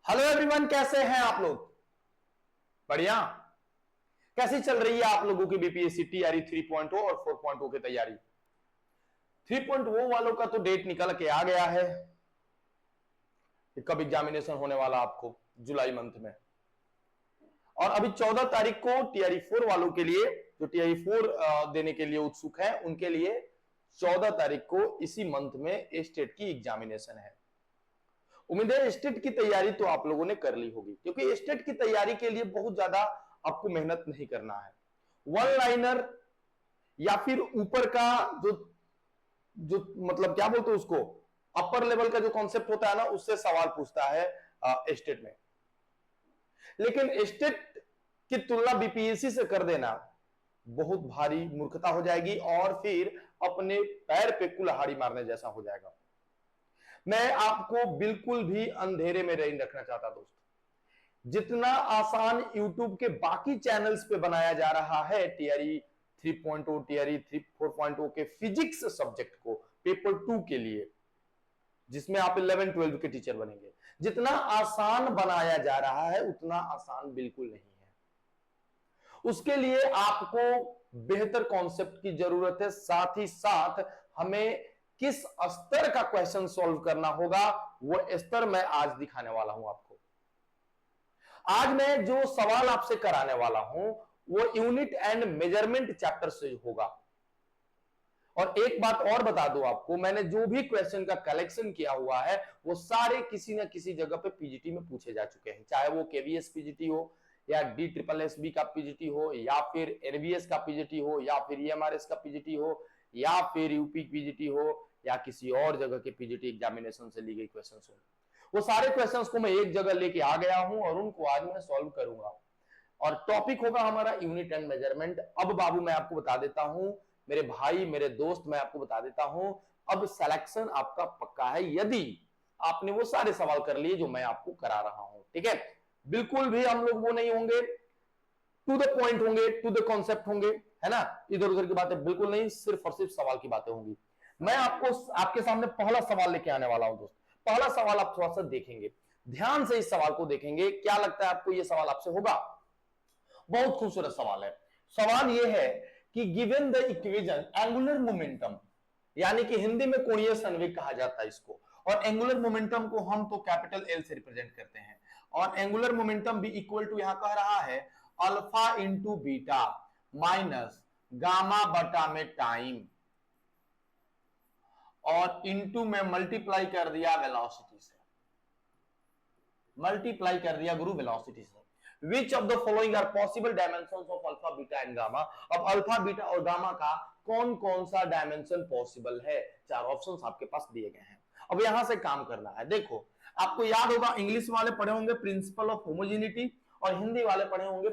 Hello everyone, कैसे हैं आप लोग? बढ़िया। कैसी चल रही है आप लोगों की बीपीएससी टीआरई 3.0 और 4.0 की तैयारी? 3.0 वालों का तो डेट निकल के आ गया है कि कब एग्जामिनेशन होने वाला आपको जुलाई मंथ में। और अभी 14 तारीख को टीआरई 4 वालों के लिए, जो टीआरई 4 देने के लिए उत्सुक है, उनके लिए 14 तारीख को इसी मंथ में स्टेट की एग्जामिनेशन है। उम्मीद है स्टेट की तैयारी तो आप लोगों ने कर ली होगी, क्योंकि स्टेट की तैयारी के लिए बहुत ज्यादा आपको मेहनत नहीं करना है। वन लाइनर या फिर ऊपर का जो जो मतलब क्या बोलते हैं उसको, अपर लेवल का जो कॉन्सेप्ट होता है ना, उससे सवाल पूछता है स्टेट में। लेकिन स्टेट की तुलना बीपीएससी से कर देना बहुत भारी मूर्खता हो जाएगी और फिर अपने पैर पे कुल्हाड़ी मारने जैसा हो जाएगा। मैं आपको बिल्कुल भी अंधेरे में नहीं रखना चाहता दोस्त। जितना आसान YouTube के बाकी चैनल्स पे बनाया जा रहा है टीआरई 3.0 टीआरई 4.0 के फिजिक्स सब्जेक्ट को पेपर 2 के लिए, जिसमें आप 11-12 के टीचर बनेंगे, जितना आसान बनाया जा रहा है उतना आसान बिल्कुल नहीं है। उसके लिए आपको बेहतर कॉन्सेप्ट की जरूरत है, साथ ही साथ हमें किस स्तर का क्वेश्चन सॉल्व करना होगा वो स्तर मैं आज दिखाने वाला हूं आपको। आज मैं जो सवाल आपसे कराने वाला हूं वो यूनिट एंड मेजरमेंट चैप्टर से होगा। और एक बात और बता दूं आपको, मैंने जो भी क्वेश्चन का कलेक्शन किया हुआ है वो सारे किसी ना किसी जगह पे पीजीटी में पूछे जा चुके हैं, चाहे वो केवीएस पीजीटी हो या DSSB का पीजीटी हो या फिर एनवीएस का पीजीटी हो या फिर ईएमआरएस का पीजीटी हो या फिर यूपी पीजीटी हो या किसी और जगह के पीजीटी एग्जामिनेशन से ली गई क्वेश्चन हो। वो सारे क्वेश्चंस को मैं एक जगह लेके आ गया हूं और उनको आज मैं सॉल्व करूंगा। और टॉपिक होगा हमारा यूनिट एंड मेजरमेंट। अब बाबू मैं आपको बता देता हूं, मेरे भाई मेरे दोस्त, मैं आपको बता देता हूं, अब सिलेक्शन आपका पक्का है यदि आपने वो सारे सवाल कर लिए जो मैं आपको करा रहा हूं। ठीक है, बिल्कुल भी हम लोग वो नहीं होंगे, टू द पॉइंट होंगे, टू द कॉन्सेप्ट होंगे, है ना। इधर उधर की बातें बिल्कुल नहीं, सिर्फ और सिर्फ सवाल की बातें होंगी। मैं आपको आपके सामने पहला सवाल लेके आने वाला हूं दोस्त। पहला सवाल आप थोड़ा सा देखेंगे, ध्यान से इस सवाल को देखेंगे। क्या लगता है आपको यह सवाल आपसे होगा? बहुत खूबसूरत सवाल है। सवाल यह है कि given the equation angular momentum, यानी कि हिंदी में कोणीय संवेग कहा जाता है इसको, और एंगुलर मोमेंटम को हम तो कैपिटल एल से रिप्रेजेंट करते हैं। और एंगुलर मोमेंटम भी इक्वल टू यहां कह रहा है alpha into beta minus gamma बटा में टाइम, और इंटू में मल्टीप्लाई कर दिया वेलोसिटी से, मल्टीप्लाई कर दिया गुरु वेलोसिटी से। Which of the following are possible dimensions of alpha beta and gamma. अब अल्फा बीटा और गामा का कौन कौन सा डायमेंशन पॉसिबल है? चार ऑप्शंस आपके पास दिए गए हैं। अब यहां से काम करना है। देखो, आपको याद होगा, इंग्लिश वाले पढ़े होंगे प्रिंसिपल ऑफ होमोजेनिटी और हिंदी वाले पढ़े होंगे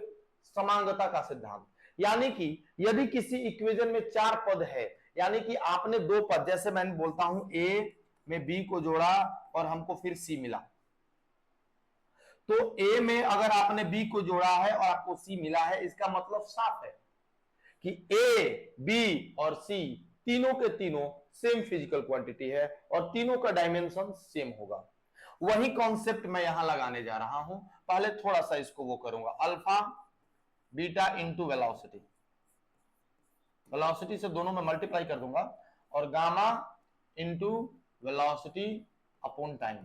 समांगता का सिद्धांत। यानी कि यदि किसी इक्वेशन में चार पद है, यानी कि आपने दो पद, जैसे मैं बोलता हूं ए में बी को जोड़ा और हमको फिर सी मिला, तो ए में अगर आपने बी को जोड़ा है और आपको सी मिला है, इसका मतलब साफ है कि ए बी और सी तीनों के तीनों सेम फिजिकल क्वांटिटी है और तीनों का डायमेंशन सेम होगा। वही कॉन्सेप्ट मैं यहां लगाने जा रहा हूं। पहले थोड़ा सा इसको वो करूंगा, alpha beta into velocity, velocity से दोनों में मल्टीप्लाई कर दूंगा, और gamma into velocity upon time.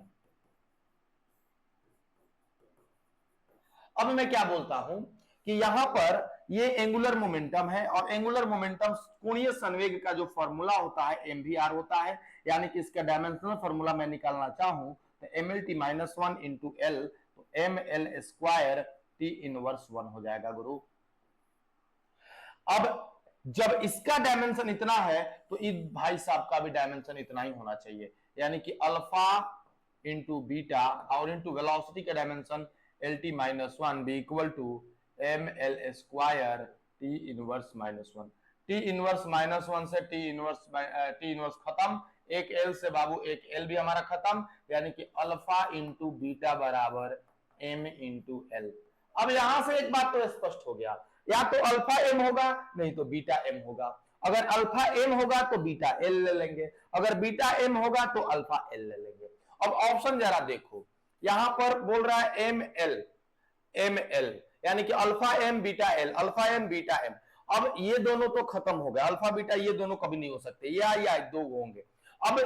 अब मैं क्या बोलता हूं कि यहां पर ये एंगुलर मोमेंटम है, और एंगुलर मोमेंटम कोणीय संवेग का जो फॉर्मूला होता है mvr होता है, यानी कि इसका डायमेंशनल फॉर्मूला मैं निकालना चाहूं तो mlt माइनस 1 इंटू एल, तो ml स्क्वायर t इनवर्स 1 हो जाएगा गुरु। अब जब इसका डायमेंशन इतना है तो इस भाई साहब का भी डायमेंशन इतना ही होना चाहिए, यानी कि अल्फा इंटू बीटा और इंटू वेलोसिटी का dimension L T minus 1 B equal to M L square T inverse minus 1। T inverse minus 1 से टी इनवर्स खत्म, एक एल से बाबू एक एल भी हमारा खत्म, यानी कि अल्फा इंटू बीटा बराबर एम इंटू एल। अब यहां से एक बात तो स्पष्ट हो गया, या तो अल्फा एम होगा नहीं तो बीटा एम होगा। अगर अल्फा एम होगा तो बीटा एल ले लेंगे, अगर बीटा एम होगा तो अल्फा एल ले लेंगे। अब ऑप्शन जरा देखो, यहां पर बोल रहा है एम एल यानी कि alpha M beta L, alpha M beta M. अब ये दोनों तो खत्म हो गए, अल्फा बीटा ये दोनों कभी नहीं हो सकते, या दो होंगे। अब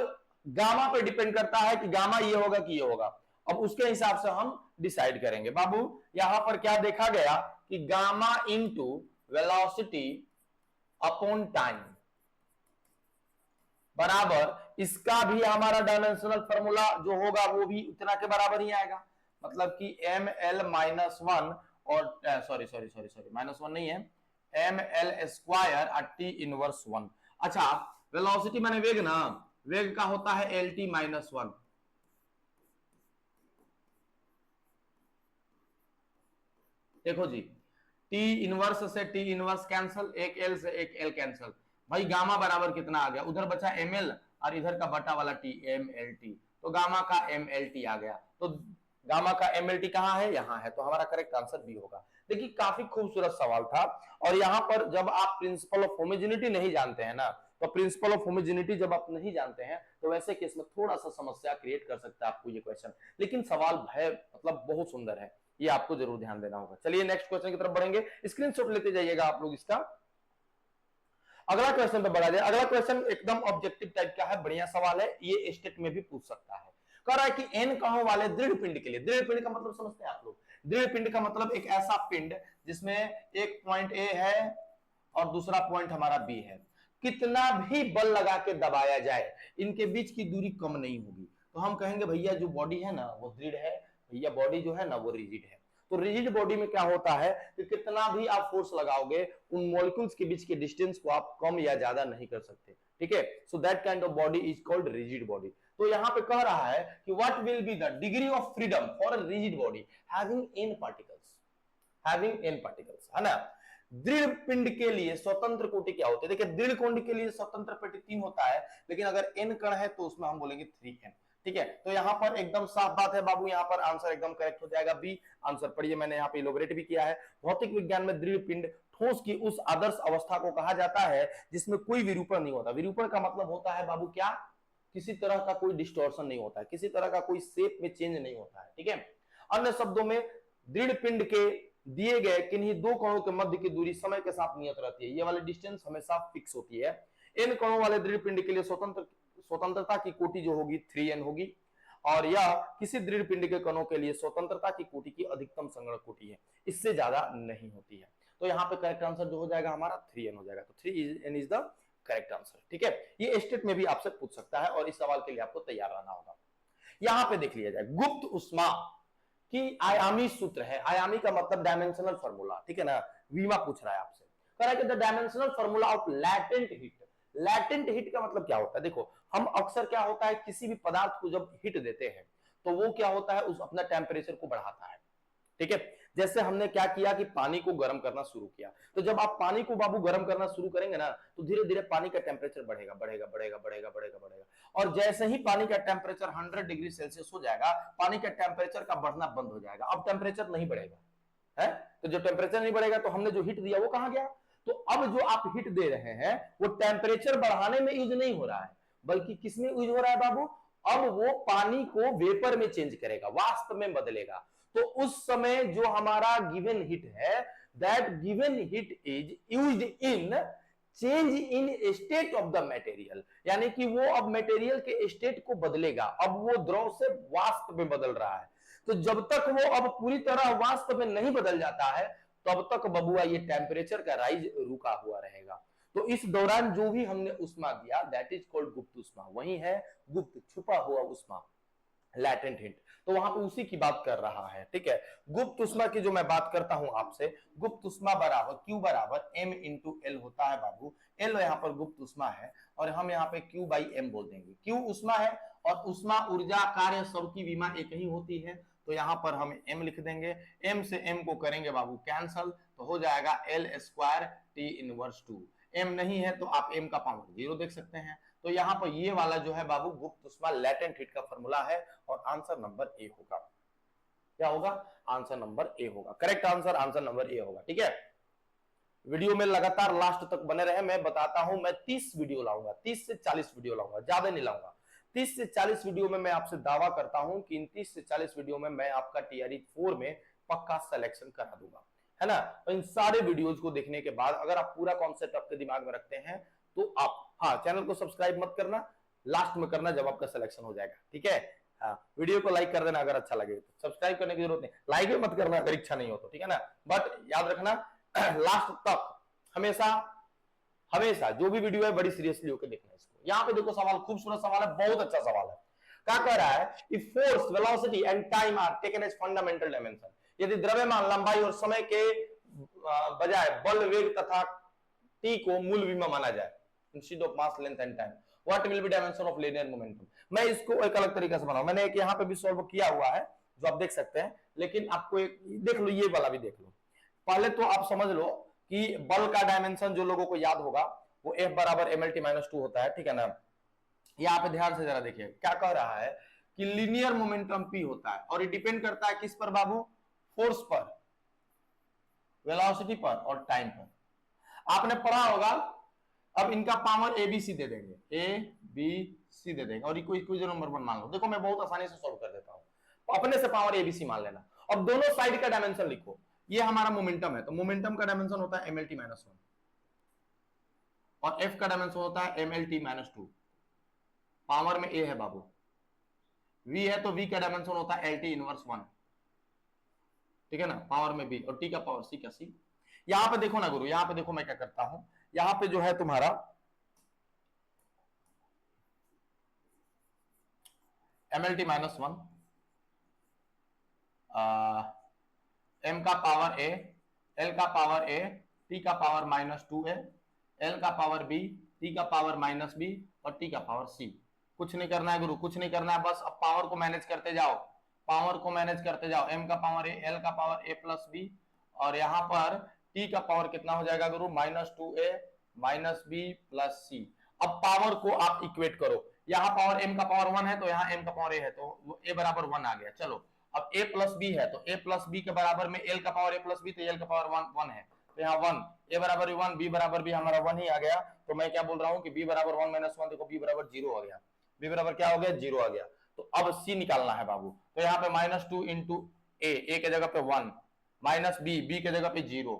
गामा पे डिपेंड करता है कि गामा ये होगा कि ये होगा। अब उसके हिसाब से हम डिसाइड करेंगे। बाबू यहां पर क्या देखा गया कि gamma into velocity upon time बराबर इसका भी हमारा डायमेंशनल फॉर्मूला जो होगा वो भी उतना के बराबर ही आएगा। मतलब कि एम एल माइनस वन और सॉरी माइनस वन नहीं है, M L square T inverse one. अच्छा वेलोसिटी माने वेग ना, वेग का होता है एल टी माइनस वन। देखो जी टी इनवर्स से टी इनवर्स कैंसिल, एक एल से एक एल कैंसिल। भाई गामा बराबर कितना आ गया, उधर बचा एम एल और इधर का बटा वाला टी एम एल टी, तो गामा का एम एल टी आ गया। तो गामा का एम एल टी कहां है, यहां है, तो हमारा करेक्ट आंसर बी होगा। देखिए काफी खूबसूरत सवाल था। और यहां पर जब आप प्रिंसिपल ऑफ होमोजेनिटी नहीं जानते हैं ना, तो प्रिंसिपल ऑफ होमोजेनिटी जब आप नहीं जानते हैं तो वैसे केस में थोड़ा सा समस्या क्रिएट कर सकता है आपको ये क्वेश्चन, लेकिन सवाल है मतलब बहुत सुंदर है, ये आपको जरूर ध्यान देना होगा। चलिए नेक्स्ट क्वेश्चन की तरफ बढ़ेंगे, स्क्रीनशॉट लेते जाइएगा आप लोग इसका। अगला क्वेश्चन पे बढ़ा जाए। अगला क्वेश्चन एकदम ऑब्जेक्टिव टाइप का है, बढ़िया सवाल है, ये स्टेट में भी पूछ सकता है। कह रहा है कि एन कणों वाले दृढ़ पिंड के लिए, दृढ़ पिंड का मतलब समझते हैं आप लोग, दृढ़ पिंड का मतलब एक ऐसा पिंड जिसमें एक पॉइंट ए है और दूसरा पॉइंट हमारा बी है, कितना भी बल लगा के दबाया जाए इनके बीच की दूरी कम नहीं होगी। तो हम कहेंगे भैया जो बॉडी है ना वो दृढ़ है, भैया बॉडी जो है ना वो रिजिड है। तो रिजिड बॉडी में क्या होता है कि कितना भी आप फोर्स लगाओगे उन मॉलिक्यूल्स के बीच के डिस्टेंस को आप कम या ज्यादा नहीं कर सकते, ठीक है। So that kind of body is called rigid body. तो यहां पे कह रहा है कि what will be the degree of freedom for a rigid body having n particles, having n particles, है ना। दृढ़ पिंड के लिए स्वतंत्र कोटि क्या होते हैं, देखिए दृढ़ कोटि के लिए स्वतंत्र कोटि 3 होता है, लेकिन अगर n कण है तो उसमें हम बोलेंगे 3n, ठीक है। तो यहां पर एकदम साफ बात है बाबू, यहां पर आंसर एकदम करेक्ट हो जाएगा बी। आंसर पढ़िए, मैंने यहां पे इलोबरेट भी किया है। भौतिक विज्ञान में दृढ़ पिंड ठोस की उस आदर्श अवस्था को कहा जाता है जिसमें कोई विरूपण नहीं होता। विरूपण का मतलब होता है बाबू क्या, किसी तरह का कोई डिस्टॉर्शन नहीं होता है, किसी तरह का कोई शेप में चेंज नहीं होता है, ठीक है। अन्य शब्दों में दृढ़ पिंड के दिए गए किन्हीं दो कणों के मध्य की दूरी समय के साथ नियत रहती है, ये वाली डिस्टेंस हमेशा फिक्स होती है। इन कणों वाले दृढ़ पिंड के लिए स्वतंत्रता की कोटि जो होगी 3n होगी, और यह किसी दृढ़ पिंड के कणों के लिए स्वतंत्रता की कोटि की अधिकतम संगणक कोटि है, इससे ज्यादा नहीं होती है। तो यहाँ पे करेक्ट आंसर जो हो जाएगा हमारा 3n हो जाएगा। तो 3n is the correct answer, ठीक है। ये स्टेट में भी आपसे पूछ सकता है और इस सवाल के लिए आपको तैयार रहना होगा। यहां पे देख लिया जाए, गुप्त उष्मा की आयामी सूत्र है, आयामी का मतलब डायमेंशनल फॉर्मूला, ठीक है ना। वीमा पूछ रहा है आपसे, कह रहा है कि the dimensional formula of latent heat. Latent heat का मतलब क्या होता है, देखो हम अक्सर क्या होता है किसी भी पदार्थ को जब हीट देते हैं तो वो क्या होता है उस अपना टेम्परेचर को बढ़ाता है, ठीक है। जैसे हमने क्या किया कि पानी को गर्म करना शुरू किया, तो जब आप पानी को बाबू गर्म करना शुरू करेंगे ना तो धीरे धीरे पानी का टेम्परेचर बढ़ेगा बढ़ेगा बढ़ेगा बढ़ेगा बढ़ेगा बढ़ेगा, और जैसे ही पानी का टेम्परेचर 100 डिग्री सेल्सियस हो जाएगा पानी का टेम्परेचर का बढ़ना बंद हो जाएगा। अब टेम्परेचर नहीं बढ़ेगा है, तो जब टेम्परेचर नहीं बढ़ेगा तो हमने जो हीट दिया वो कहां गया। तो अब जो आप हीट दे रहे हैं वो टेम्परेचर बढ़ाने में यूज नहीं हो रहा है, बल्कि किसमें यूज हो रहा है बाबू, अब वो पानी को वेपर में चेंज करेगा, वाष्प में बदलेगा। तो उस समय जो हमारा गिवन हीट है, that given heat is used in change in state of the material, यानी कि वो अब मटेरियल के स्टेट को बदलेगा, अब वो द्रव से वाष्प में बदल रहा है। तो जब तक वो अब पूरी तरह वाष्प में नहीं बदल जाता है तब तक बबुआ ये टेम्परेचर का राइज रुका हुआ रहेगा। तो इस दौरान जो भी हमने उष्मा दिया दैट इज कॉल्ड गुप्त उष्मा, वही है गुप्त छुपा हुआ उष्मा, लैटेंट हीट। तो वहां पे उसी की बात कर रहा है, ठीक है। गुप्त उष्मा की जो मैं बात करता हूं आपसे, गुप्त उष्मा बराबर Q बराबर m इंटू एल होता है बाबू। एल यहाँ पर गुप्त उष्मा है और हम यहाँ पे Q बाई एम बोल देंगे। Q उष्मा है और उष्मा ऊर्जा कार्य सबकी विमा एक ही होती है, तो यहाँ पर हम m लिख देंगे। m से m को करेंगे बाबू कैंसल, तो हो जाएगा L square T inverse 2। m नहीं है तो आप m का पावर 0 देख सकते हैं। तो यहाँ पर ये वाला जो है बाबू गुप्त उष्मा लैटेंट हीट का फॉर्मूला है और आंसर नंबर ए होगा। क्या होगा, आंसर नंबर ए होगा, correct answer answer number A होगा, ठीक है। वीडियो में लगातार लास्ट तक बने रहे, मैं बताता हूं मैं 30 वीडियो लाऊंगा, 30 से 40 वीडियो लाऊंगा, ज्यादा नहीं लाऊंगा। 30 से 40 वीडियो में मैं आपसे दावा करता हूं कि इन 30 से 40 वीडियो में मैं आपका टीआरई 4 में पक्का सिलेक्शन करा दूंगा, है ना। तो इन सारे वीडियोज को देखने के बाद अगर आप पूरा कॉन्सेप्ट आपके दिमाग में रखते हैं तो आप, हाँ, चैनल को सब्सक्राइब मत करना, लास्ट में करना जब आपका सिलेक्शन हो जाएगा, ठीक है। हाँ, वीडियो को लाइक कर देना अगर अच्छा लगे तो, सब्सक्राइब करने की जरूरत नहीं, लाइक भी मत करना अगर इच्छा नहीं हो तो, ठीक है ना। बट याद रखना लास्ट तक हमेशा हमेशा जो भी वीडियो है बड़ी सीरियसली होकर देखना इसको। यहां पे देखो सवाल, खूबसूरत सवाल है, बहुत अच्छा सवाल है। क्या कह रहा है, if force, velocity and time are taken as fundamental dimension, यदि द्रव्यमान, लंबाई और समय के बजाय बल, वेग तथा टी को मूल विमा माना जाए, instead of mass, length and time, what will B dimension of linear momentum. मैं इसको एक अलग तरीके से बनाऊं, मैंने एक यहां पे भी सॉल्व किया हुआ है जो आप देख सकते हैं, लेकिन आपको एक देख लो, ये वाला भी देख लो। पहले तो आप समझ लो कि बल का डायमेंशन जो लोगों को याद होगा वो F बराबर mlt-2 होता है, ठीक है ना। यहां पे ध्यान से जरा देखिए क्या कह रहा है कि लीनियर मोमेंटम P होता है और ये डिपेंड करता है किस पर बाबू, फोर्स पर, वेलोसिटी पर और टाइम पर। आपने पढ़ा होगा, अब इनका पावर ABC दे देंगे, ABC दे देंगे और इक्वेशन नंबर 1 मान लो। देखो मैं बहुत आसानी से सॉल्व कर देता हूं, अपने से पावर ABC मान लेना और दोनों साइड का डायमेंशन लिखो। ये हमारा मोमेंटम है तो मोमेंटम का डायमेंशन होता है mlt-1 और F का डायमेंशन होता है mlt-2। पावर में A है बाबू, V है तो V का डायमेंशन होता है LT-1, ठीक है ना, पावर में B, और T का पावर C का C। यहां पे देखो ना गुरु, यहां पे देखो मैं क्या करता हूं, यहां पे जो है तुम्हारा mlt-1, m का पावर A, L का पावर A, T का पावर -2A, L का पावर B, T का पावर -B और T का पावर C। कुछ नहीं करना है गुरु, कुछ नहीं करना है, बस अब पावर को मैनेज करते जाओ, पावर को मैनेज करते जाओ। m का पावर A, L का पावर A प्लस B और यहाँ पर T का पावर कितना हो जाएगा गुरु, -2A -B प्लस C। अब पावर को आप इक्वेट करो, यहाँ पावर m का पावर 1 है तो यहाँ m का पावर A है तो A बराबर 1 आ गया। चलो अब A प्लस B है तो A प्लस B के बराबर में L का पावर A प्लस B, तो L का पावर 1 है तो यहाँ 1, A बराबर 1, B बराबर भी हमारा 1 ही आ गया। तो मैं क्या बोल रहा हूँ कि B बराबर 1 - 1, देखो B बराबर 0 आ गया, B बराबर क्या हो गया, 0 आ गया। तो अब C निकालना है बाबू, तो यहाँ पे -2 इंटू A के जगह पे 1, माइनस B के जगह पे 0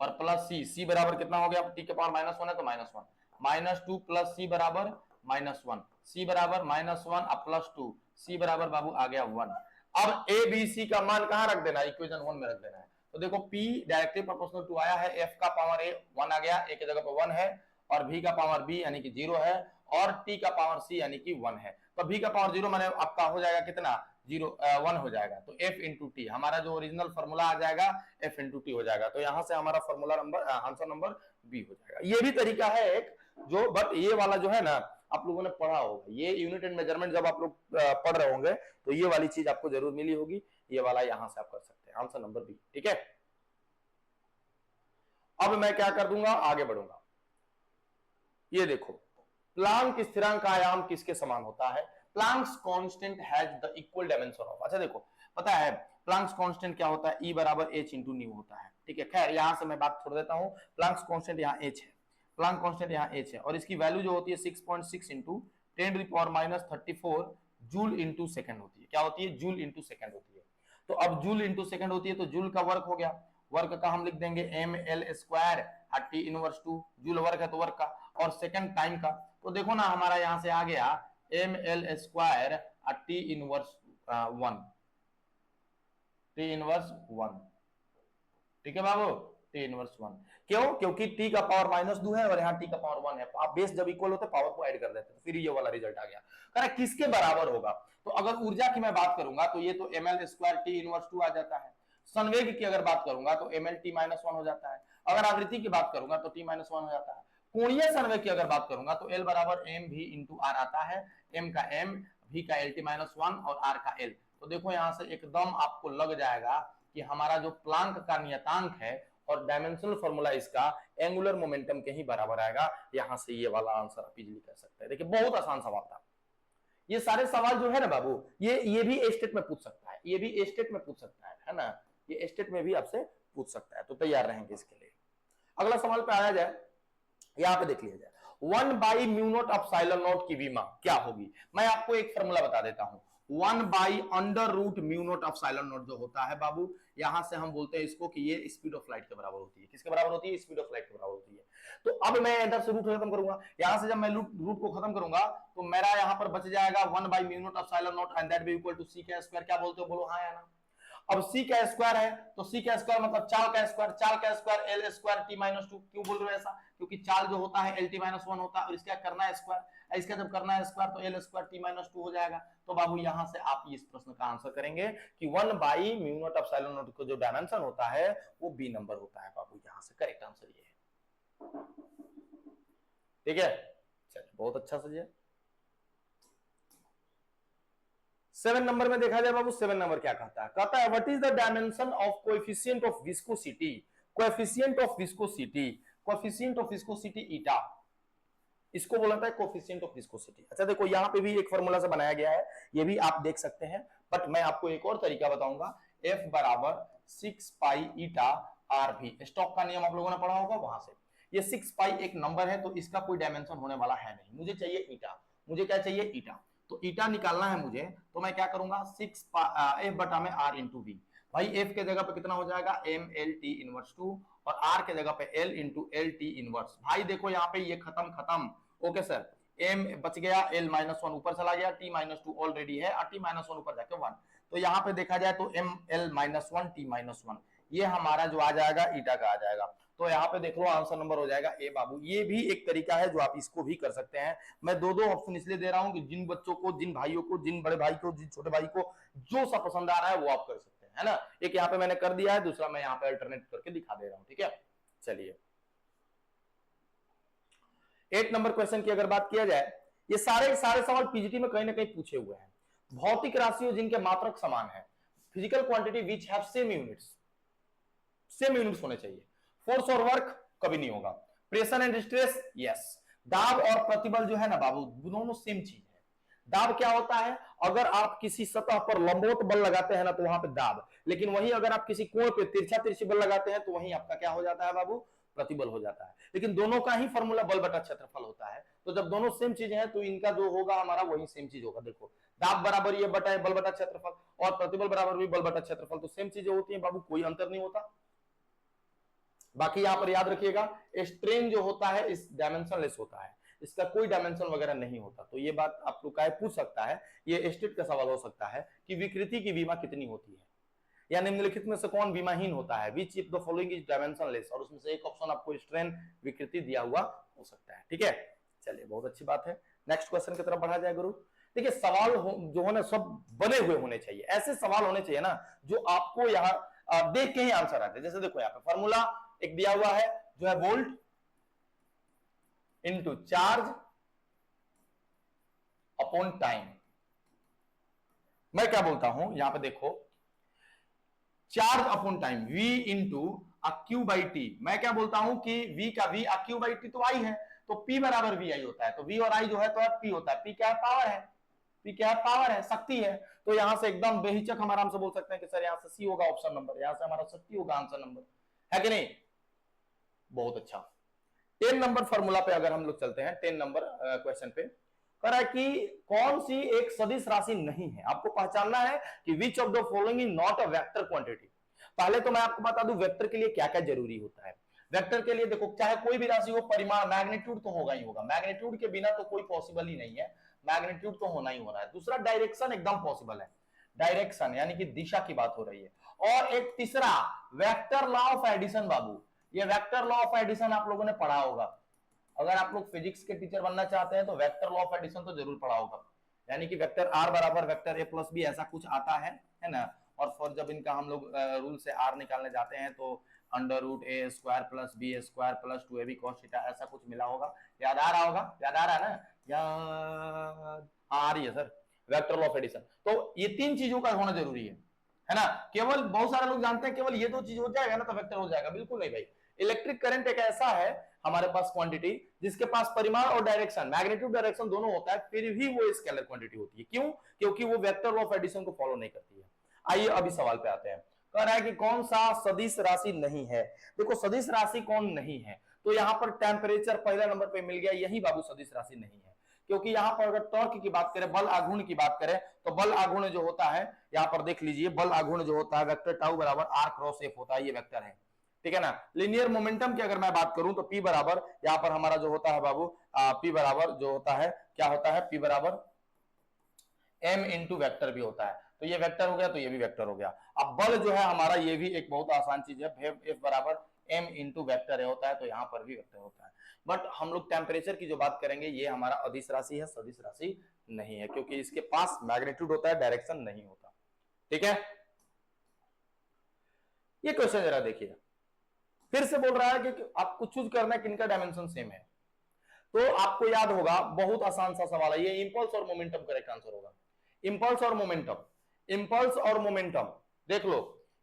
और प्लस C बराबर कितना हो गया, T के पावर -1 है तो -1, -2 प्लस C बराबर -1, C बराबर -1 अब +2, C बराबर बाबू आ गया 1। अब A B C का मान कहां रख देना, इक्वेशन 1 में रख देना है। तो देखो P डायरेक्टली प्रोपोर्शनल टू आया है, F का पावर A 1 आ गया, A की जगह पे 1 है और V का पावर B यानी कि 0 है और T का पावर C यानी कि 1 है। तो V का पावर 0 माने आपका हो जाएगा कितना, 1 हो जाएगा। तो F इंटू T हमारा जो ओरिजिनल फॉर्मूला आ जाएगा F इंटू T हो जाएगा। तो यहां से हमारा formula number, answer number B हो जाएगा। ये भी तरीका है एक जो, बट ये वाला जो है ना आप लोगों ने पढ़ा होगा, ये यूनिट एंड मेजरमेंट जब आप लोग पढ़ रहे होंगे तो ये वाली चीज आपको जरूर मिली होगी। ये वाला यहां से आप कर सकते हैं, आंसर नंबर बी, ठीक है। अब मैं क्या कर दूंगा, आगे बढ़ूंगा। ये देखो प्लांक स्थिरांक का आयाम किसके समान होता है, Planck's constant has the equal dimension of, अच्छा देखो पता है प्लांक्स कांस्टेंट क्या होता है, E बराबर h इंटू न्यू होता है, ठीक है। खैर यहां से मैं बात छोड़ देता हूं, प्लांक्स कांस्टेंट यहाँ h है, प्लांक कांस्टेंट यहाँ h है और इसकी वैल्यू जो होती है 6.6 इंटू 10⁻34 जूल इंटू सेकंड होती है। क्या होती है, जूल इंटू सेकंड होती है। तो अब जूल इंटू सेकंड होती है तो जूल का वर्क हो गया, वर्क का हम लिख देंगे ml² T−2, जूल वर्क है तो वर्क का, और सेकंड टाइम का तो देखो ना हमारा यहां से आ गया ml² T−1, ठीक है बाबू, T−1। क्यों, क्योंकि T का पावर -2 है और यहाँ T का पावर 1 है। आप बेस जब इक्वल होते पावर को ऐड कर देते तो फिर ये वाला रिजल्ट आ गया। कह रहा किसके बराबर होगा, तो अगर ऊर्जा की मैं बात करूंगा तो ये तो ml² T−2 आ जाता है। संवेग की अगर बात करूंगा तो mlt-1 हो जाता है। अगर आवृत्ति की बात करूंगा तो T-1 हो जाता है। कोणीय संवेग की अगर बात करूंगा तो L बराबर mv इंटू r आता है, m का m, v का lt-1 और r का l। तो देखो यहां से एकदम आपको लग जाएगा कि हमारा जो प्लांक का नियतांक है और डायमेंशनल फॉर्मूला इसका एंगुलर मोमेंटम के ही बराबर आएगा। यहां से ये वाला आंसर आप इजीली कर सकते हैं। देखिए बहुत आसान सवाल था। ये सारे सवाल जो है ना बाबू, ये भी स्टेट में पूछ सकता है, ये भी स्टेट में पूछ सकता है ना, ये स्टेट में भी आपसे पूछ सकता है। तो तैयार रहेंगे इसके लिए। अगला सवाल पे आया जाए, यहां पे देख लिया जाए, 1 by mu not epsilon not की विमा क्या होगी? मैं आपको एक फॉर्मूला बता देता हूं। 1 by under root mu not epsilon naught जो होता है बाबू, यहां से हम बोलते हैं इसको कि ये स्पीड ऑफ लाइट के बराबर होती है। किसके बराबर होती है? स्पीड ऑफ लाइट के बराबर होती है। तो अब मैं इधर से रूट खत्म करूंगा, यहां से जब मैं रूट को खत्म करूंगा तो मेरा यहां पर बच जाएगा 1 by mu not epsilon not and that be equal to C का स्क्वायर। क्या बोलते हो? बोलो हाँ या ना। अब c का स्क्वायर है तो c का स्क्वायर मतलब चाल का स्क्वायर, चाल का square L square T minus 2। क्यों बोल रहे हो ऐसा? क्योंकि चाल जो होता है एल टी माइनस 1 होता है और इसका करना है स्क्वायर, इसका जब करना है स्क्वायर तो एल स्क्वायर टी माइनस 2 हो जाएगा। तो बाबू यहां से आप इस प्रश्न का आंसर करेंगे कि 1 by mu not epsilon not का जो डायमेंशन होता है वो बी नंबर होता है बाबू। यहां से करेक्ट आंसर ये है। ठीक है, चलिए बहुत अच्छा सही है। 7 नंबर में देखा जाए बाबू, 7 नंबर क्या कहता है? कहता है what is the dimension of coefficient of viscosity. Coefficient of viscosity, coefficient of viscosity ईटा, इसको बोला था कोएफिशिएंट ऑफ विस्कोसिटी। अच्छा देखो यहां पे भी एक फार्मूला से बनाया गया है, ये भी आप देख सकते हैं, बट मैं आपको एक और तरीका बताऊंगा। F बराबर 6 पाई ईटा आर भी, स्टॉक का नियम आप लोगों ने पढ़ा होगा वहां से। ये 6 पाई एक नंबर है तो इसका कोई डायमेंशन होने वाला है नहीं। मुझे चाहिए ईटा, मुझे क्या चाहिए? ईटा। तो ईटा निकालना है मुझे, तो मैं क्या करूंगा? 6 F बटा में R इंटू वी। भाई F के जगह पे कितना हो जाएगा? एम एल टी इनवर्स 2 और R के जगह पे L into L T inverse. भाई देखो यहाँ पे ये खत्म खत्म, ओके सर। M बच गया, L माइनस 1 ऊपर चला गया, T माइनस 2 ऑलरेडी है और T माइनस 1 ऊपर जाके 1। तो यहाँ पे देखा जाए तो M L minus 1 T minus 1, ये हमारा जो आ जाएगा ईटा का आ जाएगा। तो यहाँ पे देख लो आंसर नंबर हो जाएगा ए बाबू। ये भी एक तरीका है जो आप इसको भी कर सकते हैं। मैं दो दो ऑप्शन इसलिए दे रहा हूं कि जिन बच्चों को, जिन भाइयों को, जिन बड़े भाई को, जिन छोटे भाई को जो सा पसंद आ रहा है वो आप कर सकते हैं, है ना। एक यहाँ पे मैंने कर दिया है, दूसरा मैं यहाँ पे अल्टरनेट करके दिखा दे रहा हूं। ठीक है, चलिए 8 नंबर क्वेश्चन की अगर बात किया जाए, ये सारे सवाल पीजीटी में कहीं ना कहीं पूछे हुए हैं। भौतिक राशियों जिनके मात्रक समान है, physical quantity which have same units, same units होने चाहिए। फोर्स और वर्क कभी नहीं होगा। Pressure and stress, yes. दाब और प्रतिबल जो है ना बाबू, दोनों सेम चीज है। दाब क्या होता है? अगर आप किसी सतह पर लंबवत बल लगाते हैं ना तो वहां पे दाब, लेकिन वहीं अगर आप किसी कोण पे तिरछा तिरछी बल लगाते हैं तो वहीं आपका क्या हो जाता है बाबू? प्रतिबल हो जाता है। लेकिन दोनों का ही फॉर्मूला बल बटा क्षेत्रफल होता है। तो जब दोनों सेम चीज है तो इनका जो होगा हमारा वही सेम चीज होगा। देखो दाब बराबर ये बटा बल बटा क्षेत्रफल और प्रतिबल बराबर भी बल बटा क्षेत्रफल, तो सेम चीजें होती है बाबू, कोई अंतर नहीं होता। बाकी यहां पर याद रखिएगा स्ट्रेन जो होता है इस डायमेंशनलेस होता है, इसका कोई डायमेंशन वगैरह नहीं होता। तो ये बात आप लोग का पूछ सकता है, ये स्टेट का सवाल हो सकता है कि विकृति की विमा कितनी होती है, या निम्नलिखित में से कौन विमाहीन होता है? Which if the following is dimensionless, और उसमें से एक ऑप्शन आपको स्ट्रेन विकृति दिया हुआ हो सकता है। ठीक है, चलिए बहुत अच्छी बात है। नेक्स्ट क्वेश्चन की तरफ बढ़ा जाए गुरु। देखिए सवाल जो है ना सब बने हुए होने चाहिए, ऐसे सवाल होने चाहिए ना जो आपको यहाँ देख के ही आंसर आते। जैसे देखो यहाँ पे फॉर्मूला एक दिया हुआ है जो है volt into charge upon time. मैं क्या बोलता हूं यहां पे देखो, charge upon time v into Q by T. मैं क्या बोलता हूं कि v का v क्यू बाई टी तो आई है, तो p बराबर वी आई होता है। तो v और i जो है तो p होता है। p क्या है? पावर है। p क्या है? पावर है, शक्ति है। तो यहां से एकदम बेहिचक हम आराम से बोल सकते हैं कि सर यहां से सी होगा ऑप्शन नंबर, यहां से हमारा शक्ति होगा आंसर नंबर, है कि नहीं? बहुत अच्छा। 10 नंबर फॉर्मूला पे अगर हम लोग चलते हैं, 10 नंबर क्वेश्चन पे कह रहा है कि कौन सी एक सदिश राशि नहीं है। आपको पहचानना है कि विच of the following is not a vector quantity. पहले तो मैं आपको बता दूं वेक्टर के लिए क्या क्या जरूरी होता है। वेक्टर के लिए देखो चाहे कोई भी राशि हो, परिमाण मैग्नीट्यूड तो होगा ही होगा, मैग्नीट्यूड के बिना तो कोई पॉसिबल ही नहीं है, मैग्नीट्यूड तो होना ही होना है। दूसरा डायरेक्शन एकदम पॉसिबल है, डायरेक्शन यानी कि दिशा की बात हो रही है। और एक तीसरा वेक्टर लॉ ऑफ एडिशन बाबू, ये वेक्टर लॉ ऑफ एडिशन आप लोगों ने पढ़ा होगा। अगर आप लोग फिजिक्स के टीचर बनना चाहते हैं तो वेक्टर लॉ ऑफ एडिशन तो जरूर पढ़ा होगा, यानी कि वेक्टर आर बराबर वेक्टर ए प्लस बी ऐसा कुछ आता है ना। और फिर जब इनका हम लोग रूल से आर निकालने जाते हैं तो under root A square plus B square plus 2ab cos theta ऐसा कुछ मिला होगा। याद आ रहा होगा? याद आ रहा है ना? याद आ रही है sir, vector law of addition. तो ये तीन चीजों का होना जरूरी है ना। केवल बहुत सारे लोग जानते हैं केवल ये दो चीज हो जाएगा ना तो वेक्टर हो जाएगा, बिल्कुल नहीं भाई। इलेक्ट्रिक करंट एक ऐसा है हमारे पास क्वांटिटी जिसके पास परिमाण और डायरेक्शन, मैग्नीट्यूड डायरेक्शन दोनों होता है, फिर भी वो स्केलर क्वांटिटी होती है। क्यों? क्योंकि वो वेक्टर लॉ ऑफ एडिशन को फॉलो नहीं करती है। आइए अभी सवाल पे आते हैं। कह रहा है कि कौन सा सदिश राशि नहीं है। देखो सदिश राशि कौन नहीं है, तो यहाँ पर टेम्परेचर पहला नंबर पे मिल गया, यही बाबू सदिश राशि नहीं है, क्योंकि यहाँ पर अगर टॉर्क की बात करें, बल आघूर्ण की बात करें, तो बल आघूर्ण जो होता है यहाँ पर देख लीजिए, बल आघूर्ण जो होता है वेक्टर टाउ बराबर आर क्रॉस एफ होता है, ये वेक्टर है, ठीक है ना। लिनियर मोमेंटम की अगर मैं बात करूं तो P बराबर यहाँ पर हमारा जो होता है बाबू P बराबर जो होता है क्या होता है, P बराबर m इंटू वेक्टर भी होता है, तो ये वेक्टर हो गया तो ये भी वेक्टर हो गया। अब बल जो है हमारा ये भी एक बहुत आसान चीज है, F बराबर m इंटू वेक्टर होता है, तो यहाँ पर भी वेक्टर होता है। बट हम लोग टेम्परेचर की जो बात करेंगे ये हमारा अदिश राशि है, सदिश राशि नहीं है, क्योंकि इसके पास मैग्नीट्यूड होता है, डायरेक्शन नहीं होता, ठीक है। ये क्वेश्चन जरा देखिए, फिर से बोल रहा है कि आपको चूज करना है किनका डायमेंशन सेम है, तो आपको याद होगा बहुत आसान सा सवाल है ये, इंपल्स और मोमेंटम करेक्ट आंसर होगा। इंपल्स और मोमेंटम, इंपल्स और मोमेंटम देख लो,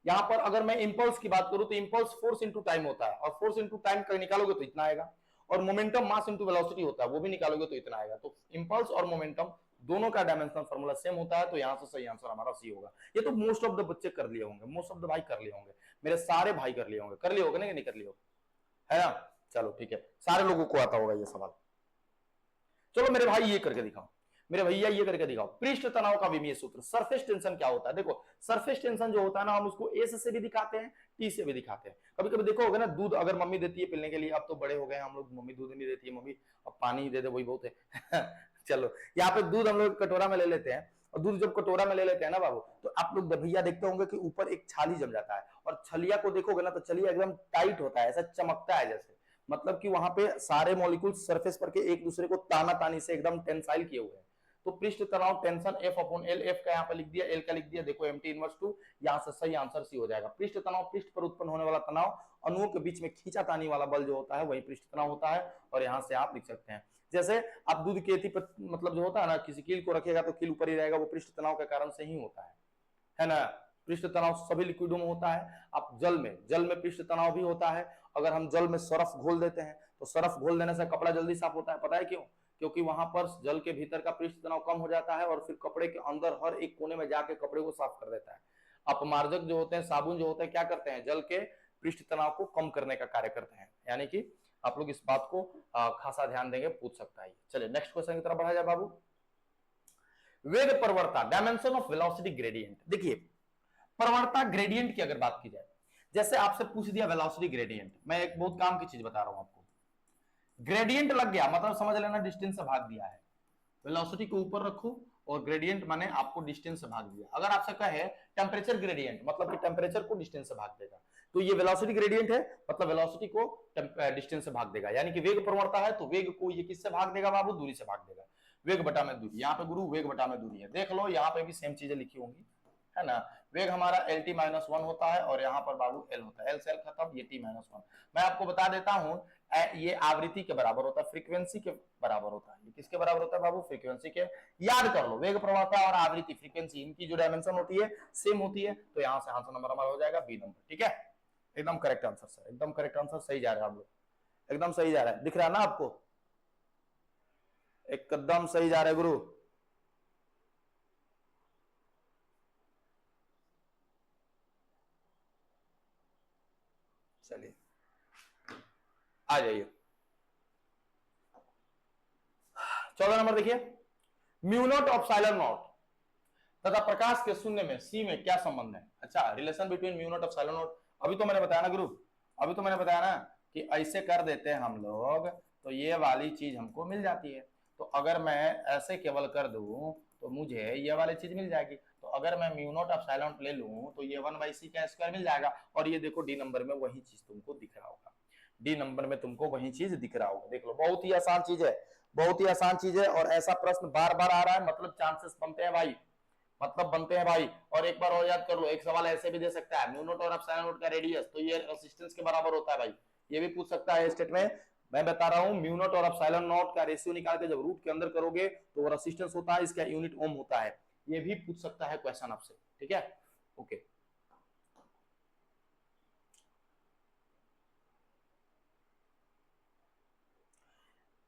यहां पर अगर मैं इंपल्स की बात करूं तो इंपल्स फोर्स इंटू टाइम होता है, और फोर्स इंटू टाइम का निकालोगे तो इतना आएगा, और मोमेंटम मास इंटू वेलोसिटी होता है, वो भी निकालोगे तो इतना आएगा। तो इंपल्स और मोमेंटम दोनों का डायमेंशनल फार्मूला सेम होता है, तो यहां से सही आंसर हमारा सी होगा। ये तो मोस्ट ऑफ द बच्चे कर लिए होंगे, मोस्ट ऑफ द भाई कर लिए होंगे, मेरे सारे भाई कर लिए होंगे, कर लिए होंगे नहीं कर लिए होंगे, है ना। चलो ठीक है, सारे लोगों को आता होगा ये सवाल। चलो मेरे भाई ये करके दिखाओ, मेरे भैया ये करके दिखाओ, पृष्ठ तनाव का विमीय सूत्र, सरफेस टेंशन क्या होता है। देखो सरफेस टेंशन जो होता है ना, हम उसको एस से भी दिखाते हैं, टी से भी दिखाते हैं। कभी कभी देखो होगा ना, दूध अगर मम्मी देती है पीने के लिए, अब तो बड़े हो गए हम लोग, मम्मी दूध नहीं देती है, मम्मी अब पानी ही दे दे वही बहुत है चलो यहाँ पे दूध हम लोग कटोरा में ले लेते हैं, और दूध जब कटोरा में ले लेते हैं ना बाबू, तो आप लोग भैया देखते होंगे कि ऊपर एक छाली जम जाता है, और छलिया को देखोगे ना तो छलिया एकदम टाइट होता है, ऐसा चमकता है जैसे, मतलब कि वहां पे सारे मॉलिक्यूल सरफेस पर के एक दूसरे को ताना तानी से एकदम टेंसाइल किए हुए हैं। तो पृष्ठ तनाव tension F upon L, F का यहाँ पे लिख दिया, L का लिख दिया, देखो MT इनवर्स 2, यहाँ से सही आंसर सी हो जाएगा। पृष्ठ तनाव, पृष्ठ पर उत्पन्न होने वाला तनाव, अणुओं के बीच में खींचातानी वाला बल जो होता है वही पृष्ठ तनाव होता है, और यहाँ से आप लिख सकते हैं। जैसे आप दूध की एथी पर मतलब जो होता है ना, किसी कील को रखेगा तो कील ऊपर ही रहेगा, वो पृष्ठ तनाव के कारण से ही होता है ना। पृष्ठ तनाव सभी लिक्विडों में होता है। आप जल में पृष्ठ तनाव भी होता है। अगर हम जल में सरफ घोल देते हैं तो सरफ घोल देने से कपड़ा जल्दी साफ होता है, पता है क्यों? क्योंकि वहां पर जल के भीतर का पृष्ठ तनाव कम हो जाता है, और फिर कपड़े के अंदर हर एक कोने में जाके कपड़े को साफ कर देता है। अपमार्जक जो होते हैं, साबुन जो होते हैं, क्या करते हैं? जल के पृष्ठ तनाव को कम करने का कार्य करते हैं। यानी कि आप लोग इस बात को खासा ध्यान देंगे, पूछ सकता है। चलिए नेक्स्ट क्वेश्चन की तरफ बढ़ा जाए बाबू। वेग प्रवणता, डायमेंशन ऑफ वेलोसिटी ग्रेडियंट। देखिए प्रवणता ग्रेडियंट की अगर बात की जाए, जैसे आपसे पूछ दिया वेलोसिटी ग्रेडियंट, मैं एक बहुत काम की चीज बता रहा हूं आपको। ग्रेडियंट लग गया मतलब समझ लेना डिस्टेंस से भाग दिया है। वेलोसिटी को ऊपर रखो और ग्रेडियंट माने आपको डिस्टेंस से भाग दिया। अगर आपसे कहे टेम्परेचर ग्रेडियंट, मतलब कि टेम्परेचर को डिस्टेंस से भाग देगा, तो ये वेलोसिटी ग्रेडियंट है, मतलब वेलोसिटी को डिस्टेंस से भाग देगा। यानी कि वेग प्रवणता है तो वेग को ये किससे भाग देगा बाबू? दूरी से भाग देगा। वेग बटा में दूरी, यहाँ पे गुरु वेग बटा में दूरी है, देख लो यहाँ पे भी सेम चीजें लिखी होंगी, है ना। वेग हमारा LT-1 होता है, और यहाँ पर बाबू L होता है, L से L खत्म, ये T-1। मैं आपको बता देता हूं, ये आवृत्ति के बराबर होता है, फ्रीक्वेंसी के बराबर होता है। ये किसके बराबर होता है बाबू? फ्रीक्वेंसी के। याद कर लो, वेग प्रवणता और आवृत्ति फ्रीक्वेंसी इनकी जो डायमेंशन होती है सेम होती है, तो यहाँ से आंसर नंबर हमारा हो जाएगा बी नंबर। ठीक है, एकदम करेक्ट आंसर सर, एकदम करेक्ट आंसर, सही जा रहे हैं आप लोग, एकदम सही जा रहा है, दिख रहा है ना आपको? एकदम सही जा रहा है गुरु। चलिए आ जाइए 14 नंबर देखिए, म्यू नॉट ऑफ साइलर नॉट तथा प्रकाश के शून्य में सी में क्या संबंध है? अच्छा, relation between mu naught of साइलर not, अभी तो मैंने बताया ना गुरु, अभी तो मैंने बताया ना कि ऐसे कर देते हैं हम लोग तो ये वाली चीज हमको मिल जाती है। तो अगर मैं ऐसे केवल कर दूं तो मुझे ये वाली चीज मिल जाएगी। तो अगर मैं म्यू नॉट ऑफ साइलर नॉट ले लूं तो ये 1/c का स्क्वायर मिल जाएगा। और ये देखो डी नंबर में वही चीज तुमको दिख रहा होगा, डी नंबर में तुमको वही चीज दिख रहा होगा। देख लो, बहुत ही आसान चीज है, बहुत ही आसान चीज है, और ऐसा प्रश्न बार बार आ रहा है, मतलब चांसेस बनते हैं भाई, मतलब बनते हैं भाई। और एक बार और याद कर लो, एक सवाल ऐसे भी दे सकता है, म्यू नॉट और एप्सिलॉन नॉट का रेडियस, तो ये रेजिस्टेंस के बराबर होता है भाई, ये भी पूछ सकता है स्टेट में। मैं बता रहा हूं, म्यू नॉट और एप्सिलॉन नॉट का रेशियो निकाल के जब रूट के अंदर करोगे तो वो रेजिस्टेंस होता है, इसका यूनिट ओम होता है। ये भी पूछ सकता है क्वेश्चन आपसे, ठीक है, ओके।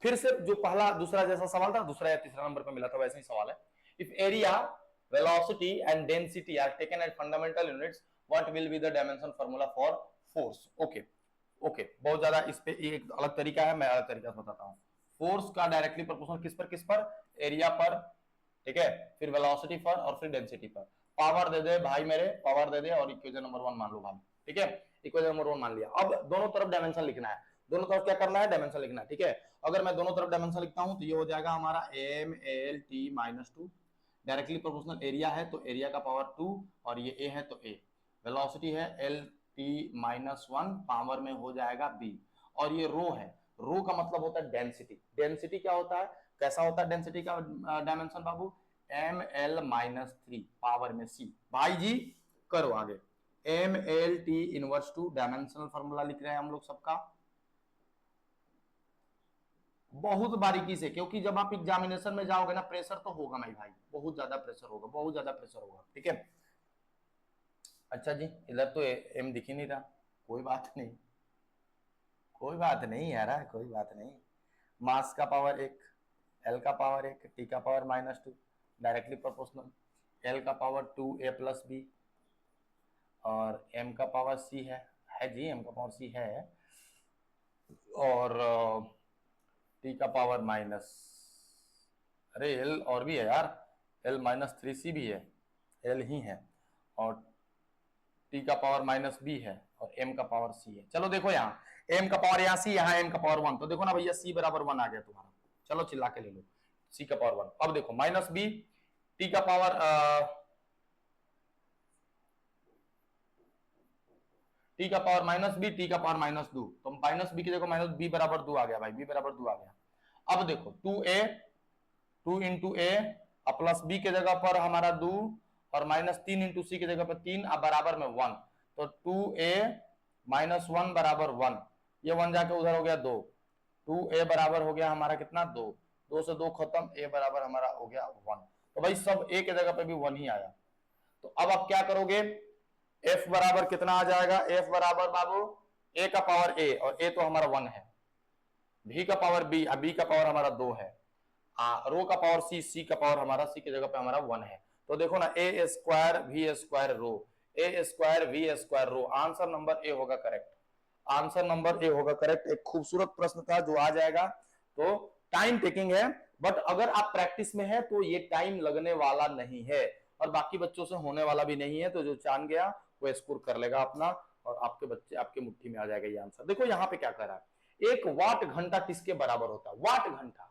फिर से जो पहला दूसरा जैसा सवाल था, दूसरा या तीसरा नंबर पे मिला था, वैसे ही सवाल है। If area, velocity and density are taken at fundamental units, what will be the dimension formula for force? Okay, okay, बहुत ज्यादा इस पे एक अलग तरीका है, मैं अलग तरीका से बताता हूँ। फोर्स का डायरेक्टली प्रोपोर्शनल किस पर, एरिया पर, ठीक है, फिर वेलोसिटी पर और फिर डेंसिटी पर। पावर दे दे भाई मेरे, पावर दे दे और इक्वेशन नंबर 1 मान लो भाई, ठीक है, इक्वेशन नंबर 1 मान लिया। अब दोनों तरफ डायमेंशन लिखना है, दोनों तरफ क्या करना है, डायमेंशन लिखना है, ठीक है। अगर मैं दोनों तरफ डायमेंशन लिखता हूं तो ये हो जाएगा हमारा M L T minus 2, directly proportional area है तो एरिया का पावर 2 और ये ए है तो ए, वेलोसिटी है एल टी माइनस 1, पावर में हो जाएगा बी, और ये रो है, रो का मतलब होता है डेंसिटी। डेंसिटी क्या होता है, कैसा होता है डेंसिटी का डायमेंशन बाबू, एम एल माइनस 3 पावर में सी। भाई जी करो आगे, M L T inverse 2, dimensional formula लिख रहे हैं हम लोग सबका बहुत बारीकी से, क्योंकि जब आप एग्जामिनेशन में जाओगे ना प्रेशर तो होगा नहीं भाई, बहुत ज्यादा प्रेशर होगा, बहुत ज्यादा प्रेशर होगा, ठीक है। अच्छा जी, इधर तो एम दिख ही नहीं रहा, कोई बात नहीं, कोई बात नहीं यार, कोई बात नहीं। मास का पावर 1, एल का पावर 1, टी का power minus 2, directly proportional, L का पावर 2 ए प्लस बी और एम का पावर सी है जी, एम का पावर सी है, और टी का पावर माइनस, अरे एल और भी है यार, एल माइनस 3 सी भी है, एल ही है, और टी का पावर माइनस बी है और एम का पावर सी है। चलो देखो यहाँ एम का पावर यहाँ सी, यहाँ एम का पावर 1, तो देखो ना भैया सी बराबर 1 आ गया तुम्हारा, चलो चिल्ला के ले लो, सी का पावर 1। अब देखो माइनस बी, टी का पावर टी का पावर माइनस बी, टी का पावर माइनस 2, तो माइनस बी की देखो माइनस बी बराबर 2 आ गया भाई, बी बराबर 2 आ गया। अब देखो 2a, 2 इंटू ए प्लस बी के जगह पर हमारा 2 और माइनस 3 इंटू सी की जगह पर 3 अब बराबर में 1, तो 2a माइनस 1 बराबर 1, ये 1 जाके उधर हो गया 2, 2a बराबर हो गया हमारा कितना 2, 2 से 2 खत्म, a बराबर हमारा हो गया 1, तो भाई सब a के जगह पे भी 1 ही आया। तो अब आप क्या करोगे, f बराबर कितना आ जाएगा, f बराबर बाबू a का पावर a, और a तो हमारा 1 है, v का पावर b, b का पावर हमारा 2 है, रो का पावर सी, सी का पावर हमारा सी की जगह पे हमारा 1 है, तो देखो ना A square V square rho, A square V square rho, answer number A होगा करेक्ट, आंसर नंबर ए होगा करेक्ट। एक खूबसूरत प्रश्न था जो आ जाएगा, तो टाइम टेकिंग है, बट अगर आप प्रैक्टिस में है तो ये टाइम लगने वाला नहीं है और बाकी बच्चों से होने वाला भी नहीं है, तो जो जान गया वो स्कोर कर लेगा अपना और आपके बच्चे आपके मुट्ठी में आ जाएगा ये आंसर। देखो यहाँ पे क्या कर रहा है, 1 वाट घंटा किसके बराबर होता है, वाट घंटा।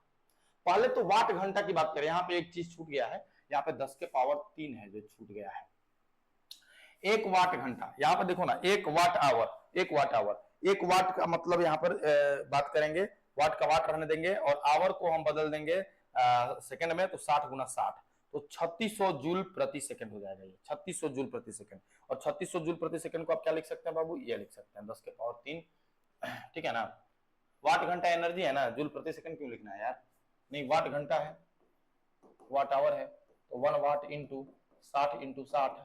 पहले तो वाट घंटा की बात करें, यहाँ पे एक चीज छूट गया है, यहाँ पे 10 के पावर 3 है जो छूट गया है। 1 वाट घंटा, यहाँ पर देखो ना 1 वाट आवर, 1 वाट आवर, 1 वाट का मतलब यहाँ पर बात करेंगे, वाट का वाट रहने देंगे और आवर को हम बदल देंगे सेकंड में, तो 60 गुना 60, तो 3600 जूल प्रति सेकंड हो जाएगा, ये 3600 जूल प्रति सेकंड। और 3600 जूल प्रति सेकंड को आप क्या लिख सकते हैं बाबू, ये लिख सकते हैं 10 के पावर 3, ठीक है ना। वाट घंटा एनर्जी है ना, जूल प्रति सेकंड क्यों लिखना है यार, नहीं वाट घंटा है, वाट आवर है, तो 1 वाट इंटू 60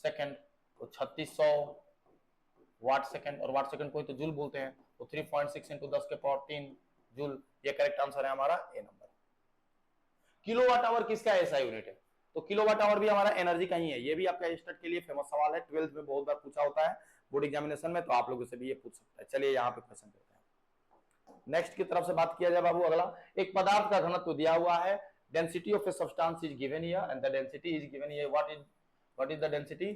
सेकंड, तो 3600 वाट सेकंड, और वाट सेकंड को तो जूल बोलते हैं, तो 3.6 इंटू 10 के पावर 3 जूल, ये करेक्ट आंसर है हमारा ए नंबर। किलोवाट आवर किसका ऐसा यूनिट है, तो किलोवाट आवर भी हमारा एनर्जी का ही है, ये भी आपका स्टड के लिए फेमस सवाल है, 12th में बहुत बार पूछा होता है बोर्ड एग्जामिनेशन में, तो आप लोगों से भी ये पूछ सकता है। चलिए यहाँ पे क्वेश्चन करते हैं, नेक्स्ट की तरफ से बात किया जाए बाबू। अगला, एक पदार्थ का घनत्व दिया हुआ है, density of a substance is given here and the density is given here, what is the density,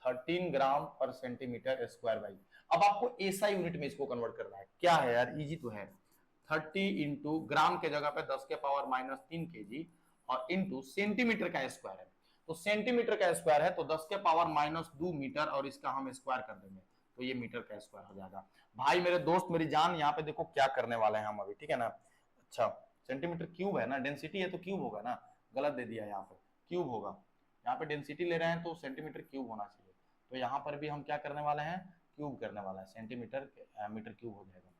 13 ग्राम पर सेंटीमीटर स्क्वायर भाई। अब आपको ऐसा यूनिट में इसको कन्वर्ट करना है, क्या है यार, इजी तो है, 30 इंटू ग्राम के जगह पे 10 के पावर माइनस 3 kg और इंटू सेंटीमीटर का स्क्वायर है, तो सेंटीमीटर का स्क्वायर है तो 10 के पावर माइनस 2 मीटर और इसका हम स्क्वायर कर देंगे तो ये मीटर का स्क्वायर हो जाएगा। भाई मेरे दोस्त मेरी जान, यहाँ पे देखो क्या करने वाले हैं हम अभी, ठीक है ना। अच्छा सेंटीमीटर क्यूब है ना, डेंसिटी है तो क्यूब होगा ना, गलत दे दिया, यहाँ पे क्यूब होगा, यहाँ पे डेंसिटी ले रहे हैं तो सेंटीमीटर क्यूब होना चाहिए, तो यहाँ पर भी हम क्या करने वाले हैं, क्यूब करने वाला है, सेंटीमीटर मीटर क्यूब हो जाएगा।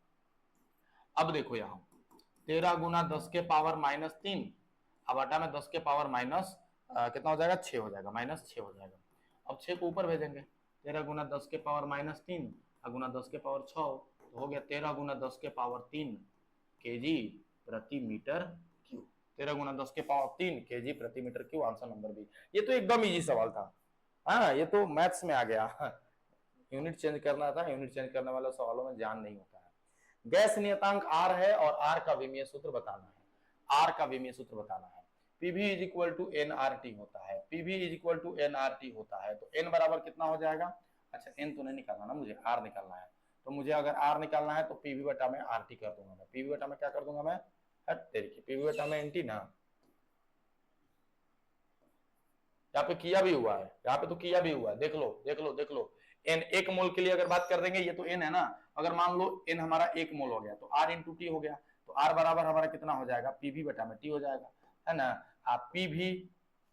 अब देखो यहाँ 13 गुना 10 के पावर माइनस 3, अब आटा में 10 के पावर माइनस कितना हो जाएगा, 6 हो जाएगा, माइनस 6 हो जाएगा। अब 6 को ऊपर भेजेंगे, 13 गुना 10 के पावर माइनस 3 गुना 10 के पावर 6, तो हो गया 13 गुना 10 के पावर 3 kg प्रति मीटर क्यूब, 13 गुना 10 के पावर 3 kg प्रति metre cube, answer number B. ये तो एकदम इजी सवाल था, हाँ ये तो मैथ्स में आ गया, यूनिट चेंज करना था, यूनिट चेंज करने वाले सवालों में ज्ञान नहीं होता है। गैस नियतांक आर है और आर का विमीय सूत्र बताना है, आर का विमीय सूत्र बताना है। PV is equal to NRT होता है, PV is equal to NRT होता है। तो एन बराबर कितना हो जाएगा, अच्छा एन तो नहीं निकालना ना, मुझे आर निकालना है। तो मुझे अगर आर निकालना है तो पीवी बटा में आरटी कर दूंगा मैं, पीवी बटा में क्या कर दूंगा मैं, तेरे की पीवी बटा में एनटी ना, यहाँ पे किया भी हुआ है, यहाँ पे तो किया भी हुआ है, देख लो देख लो देख लो। एन एक मोल के लिए अगर बात कर देंगे, ये तो एन है ना, अगर मान लो एन हमारा एक मोल हो गया तो आर इंटू टी हो गया, तो आर बराबर हमारा कितना हो जाएगा, पीवी बटा में टी हो जाएगा, है ना। आप पी भी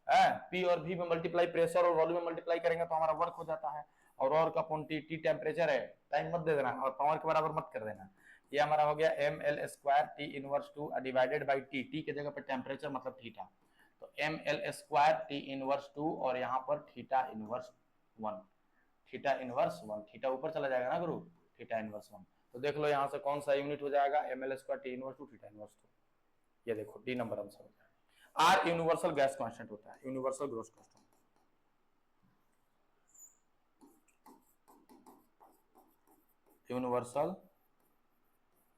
है, पी और भी में मल्टीप्लाई प्रेशर और वॉल्यूम में मल्टीप्लाई करेंगे तो हमारा वर्क हो जाता है, और का अपॉन टी, टी टेम्परेचर है, टाइम मत दे देना और पावर के बराबर मत कर देना। ये हमारा हो गया M L square T inverse two divided by T, T के जगह पर टेम्परेचर मतलब थीटा, तो M L square T inverse 2 और यहाँ पर theta inverse 1, theta inverse 1, theta ऊपर चला जाएगा ना गुरु, थीटा इनवर्स 1। तो देख लो यहाँ से कौन सा यूनिट हो जाएगा, M L square T inverse 2 theta inverse 2, ये देखो डी नंबर आंसर हो जाएगा। आर यूनिवर्सल गैस कांस्टेंट होता है, universal growth constant. Universal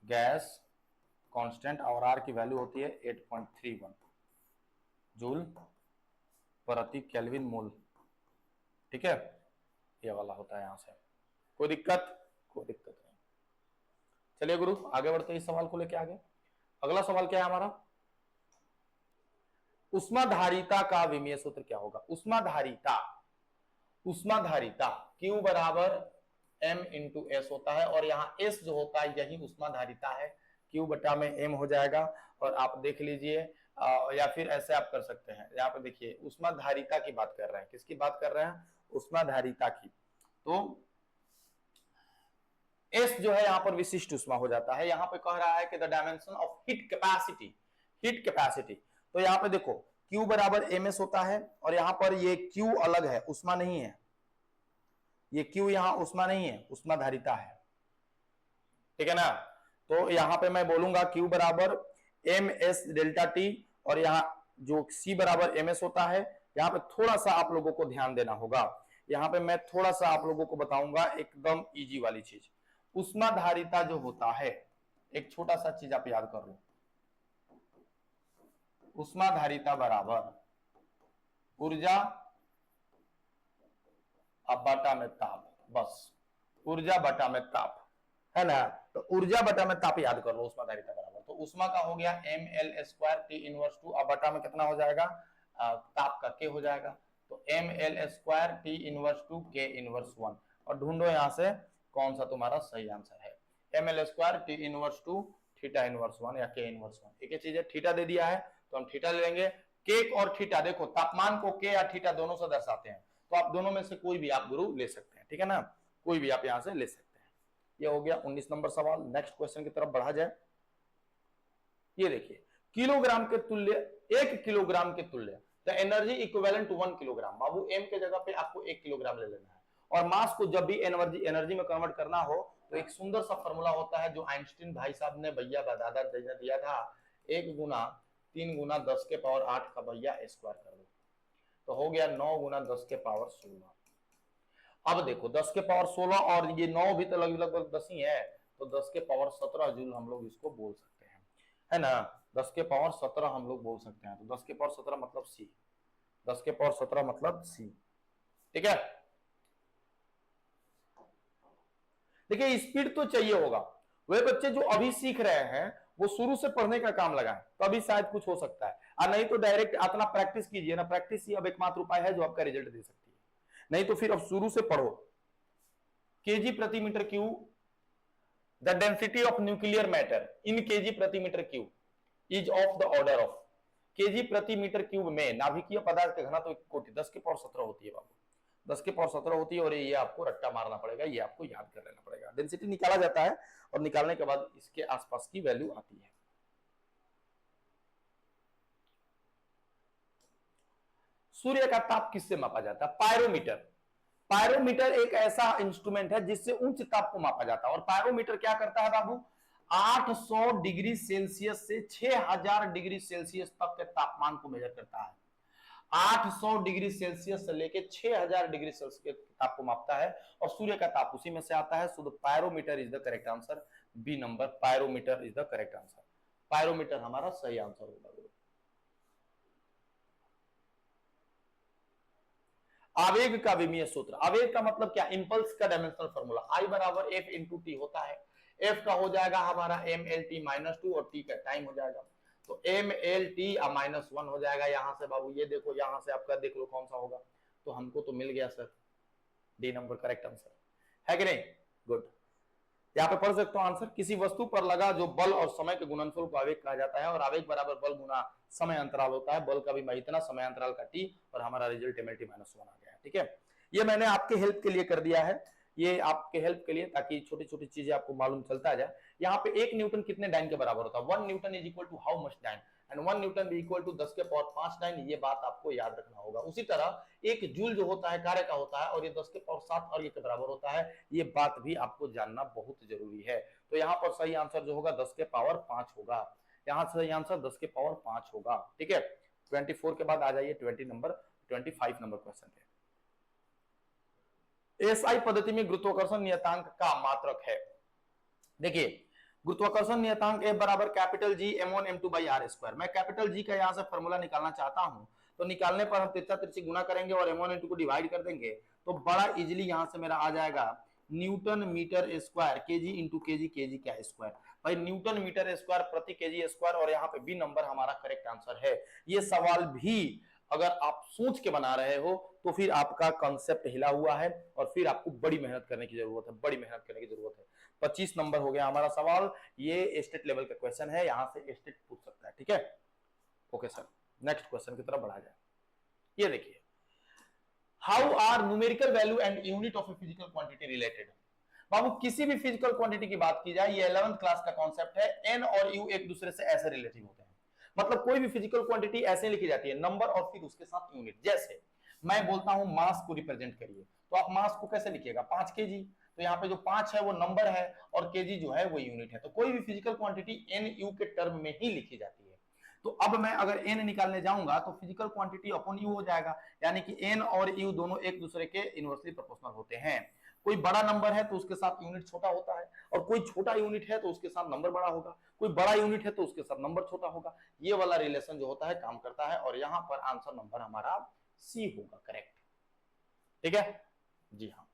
gas constant और आर की वैल्यू होती है 8.31 जूल प्रति केल्विन मोल, ठीक है, ये वाला होता है यहाँ से। कोई दिक्कत, कोई दिक्कत नहीं। चलिए गुरु आगे बढ़ते हैं इस सवाल को लेके आगे। अगला सवाल क्या है हमारा, उष्माधारिता का विमीय सूत्र क्या होगा। उष्माधारिता, उष्माधारिता Q बराबर M इंटू एस होता है, और यहाँ S जो होता है यही उष्माधारिता है, Q बटा में M हो जाएगा। और आप देख लीजिए या फिर ऐसे आप कर सकते हैं, यहाँ पे देखिए उष्माधारिता की बात कर रहे हैं, किसकी बात कर रहे हैं, उष्माधारिता की। तो S जो है यहाँ पर विशिष्ट उष्मा हो जाता है, यहाँ पे कह रहा है कि the dimension of heat capacity, heat capacity. तो यहाँ पे देखो Q बराबर ms होता है, और यहाँ पर ये Q अलग है, उष्मा नहीं है, ये Q यहाँ उष्मा नहीं है, उष्माधारिता है, ठीक है ना। तो यहाँ पे मैं बोलूंगा Q बराबर ms डेल्टा T, और यहाँ जो C बराबर ms होता है, यहाँ पे थोड़ा सा आप लोगों को ध्यान देना होगा। यहाँ पे मैं थोड़ा सा आप लोगों को बताऊंगा एकदम इजी वाली चीज। उष्माधारिता जो होता है, एक छोटा सा चीज आप याद कर लो, उष्माधारिता बराबर ऊर्जा अब बटा में ताप, बस ऊर्जा बटा में ताप, है ना। तो ऊर्जा बटा में ताप याद कर लो, उष्माधारिता बराबर, तो उष्मा का हो गया M L square T inverse 2, अब बटा में कितना हो जाएगा, ताप का के हो जाएगा, तो M L square T inverse 2 के इनवर्स 1। और ढूंढो यहां से कौन सा तुम्हारा सही आंसर है, M L square T inverse 2 theta inverse 1 या के इनवर्स 1, एक ही चीज है। थीटा दे दिया है तो हम थीटा ले लेंगे, के और थीटा, देखो तापमान को के या थीटा दोनों से दर्शाते हैं, तो आप दोनों में से कोई भी आप गुरु ले सकते हैं, ठीक है ना, कोई भी आप यहां से ले सकते हैं। ये हो गया 19 नंबर सवाल। नेक्स्ट क्वेश्चन की तरफ बढ़ा जाए। ये देखिए, किलोग्राम के तुल्य, 1 किलोग्राम के तुल्य the energy equivalent to 1 kilogram. बाबू एम के जगह पे आपको 1 किलोग्राम ले लेना है, और मास को जब भी एनर्जी में कन्वर्ट करना हो तो एक सुंदर सा फॉर्मूला होता है जो आइंस्टीन भाई साहब ने भैया दादा दिया था, 1 गुना 3 गुना 10 के पावर 8 का भैया स्क्वायर कर दो, तो हो गया 9 गुना 10 के पावर 16। अब देखो 10 के पावर 16 और ये 9 भी तो लगभग 10 ही है, तो 10 के पावर 17 जूल हम लोग इसको बोल सकते हैं, है ना। 10 के पावर 17 हम लोग बोल सकते हैं, तो 10 के पावर 17 मतलब सी, 10 के पावर 17 मतलब सी, ठीक है। देखिए स्पीड तो चाहिए होगा, वे बच्चे जो अभी सीख रहे हैं वो शुरू से पढ़ने का काम लगाएं, तो अभी शायद कुछ हो सकता है, और नहीं तो डायरेक्ट अपना प्रैक्टिस कीजिए ना, प्रैक्टिस ही अब एकमात्र उपाय है जो आपका रिजल्ट दे सकती है। नहीं तो फिर अब शुरू से पढ़ो। केजी प्रति metre cube, the density of nuclear matter in KG प्रति metre cube is of the order of, KG प्रति मीटर क्यूब में नाभिकीय पदार्थ का घनत्व कोटि 10 के पावर 17 होती है बाबू, 10 के पावर 17 होती है, और ये आपको रट्टा मारना पड़ेगा, ये आपको याद कर लेना पड़ेगा। डेंसिटी निकाला जाता है और निकालने के बाद इसके आसपास की वैल्यू आती है। सूर्य का ताप किससे मापा जाता है, पायरोमीटर। पायरोमीटर एक ऐसा इंस्ट्रूमेंट है जिससे उच्च ताप को मापा जाता है, और पायरोमीटर क्या करता है बाबू, 800 डिग्री सेल्सियस से 6000 डिग्री सेल्सियस तक के तापमान को मेजर करता है। 800 डिग्री सेल्सियस से लेके 6000 डिग्री सेल्सियस के ताप को मापता है और सूर्य का ताप उसी में से आता है। So the pyrometer is the correct answer, B number, pyrometer is the correct answer. Pyrometer हमारा सही आंसर होगा। आवेग का विमीय सूत्र, आवेग का मतलब क्या, इंपल्स का डायमेंशनल फॉर्मूला, आई बराबर एफ इंटू टी होता है। एफ का हो जाएगा हमारा एम एल टी माइनस 2 और टी का टाइम हो जाएगा, तो एम एल टी माइनस 1 हो जाएगा। यहां से बाबू ये देखो, यहां से आपका देख लो कौन सा होगा, तो हमको तो मिल गया sir, D number correct answer है कि नहीं। गुड, यहाँ पे पढ़ सकते हो आंसर, किसी वस्तु पर लगा जो बल और समय के गुणनफल को आवेग कहा जाता है और आवेग बराबर बल गुना समय अंतराल होता है। बल का भी इतना, समय अंतराल का टी, और हमारा result M L T minus 1 आ गया है। ठीक है, ये मैंने आपके हेल्प के लिए कर दिया है, ये आपके हेल्प के लिए, ताकि छोटी छोटी चीजें आपको मालूम चलता जाए। यहाँ पे 1 न्यूटन कितने डाइन के बराबर होता है, 1 newton is equal to how much dyne, and 1 newton भी इक्वल टू 10 के पावर 5 डाइन, ये बात आपको याद रखना होगा। उसी तरह 1 जूल जो होता है कार्य का होता है और ये 10 के पावर 7 और ये के बराबर होता है, ये बात भी आपको जानना बहुत जरूरी है। तो यहाँ पर सही आंसर जो होगा 10 के पावर 5 होगा, यहाँ सही आंसर 10 के पावर 5 होगा। ठीक है, 24 के बाद आ जाइए 25 नंबर क्वेश्चन पे। एसआई पद्धति में गुरुत्वाकर्षण नियतांक का मात्रक है। देखिए, गुरुत्वाकर्षण नियतांक F बराबर capital G m1 m2 by r square. मैं कैपिटल G का यहां से फॉर्मूला निकालना चाहता हूं, तो निकालने पर हम तिरछा तिरछी गुना करेंगे और m1 m2 को डिवाइड कर देंगे, तो बड़ा इजीली यहां से मेरा आ जाएगा newton metre square kg into kg, kg क्या स्क्वायर, भाई न्यूटन मीटर स्क्वायर प्रति केजी स्क्वायर, और यहाँ पे बी नंबर हमारा करेक्ट आंसर है। ये सवाल भी अगर आप सोच के बना रहे हो तो फिर आपका कॉन्सेप्ट हिला हुआ है और फिर आपको बड़ी मेहनत करने की जरूरत है, बड़ी मेहनत करने की जरूरत है। 25 नंबर हो गया हमारा सवाल, ये स्टेट लेवल का क्वेश्चन है, यहां से स्टेट पूछ सकता है। ठीक है, ओके सर, नेक्स्ट क्वेश्चन की तरफ बढ़ा जाए। ये देखिए, how are numerical value and unit of a physical quantity related. बाबू किसी भी फिजिकल क्वांटिटी की बात की जाए, ये 11th क्लास का कॉन्सेप्ट है, एन और यू एक दूसरे से ऐसे रिलेटिव होते हैं। मतलब कोई भी फिजिकल क्वांटिटी ऐसे लिखी जाती है, नंबर और फिर उसके साथ यूनिट। जैसे मैं बोलता हूं मास को रिप्रेजेंट करिए, तो आप मास को कैसे लिखिएगा, 5 केजी, तो यहाँ पे जो 5 है वो नंबर है और केजी जो है वो यूनिट है। तो कोई भी फिजिकल क्वांटिटी एन यू के टर्म में ही लिखी जाती है। तो अब मैं अगर एन निकालने जाऊंगा तो फिजिकल क्वांटिटी अपॉन यू हो जाएगा, यानी कि एन और यू दोनों एक दूसरे के इनवर्सली प्रोपोर्शनल होते हैं। कोई बड़ा नंबर है तो उसके साथ यूनिट छोटा होता है, और कोई छोटा यूनिट है तो उसके साथ नंबर बड़ा होगा, कोई बड़ा यूनिट है तो उसके साथ नंबर छोटा होगा। ये वाला रिलेशन जो होता है काम करता है, और यहाँ पर आंसर नंबर हमारा सी होगा करेक्ट। ठीक है जी हाँ,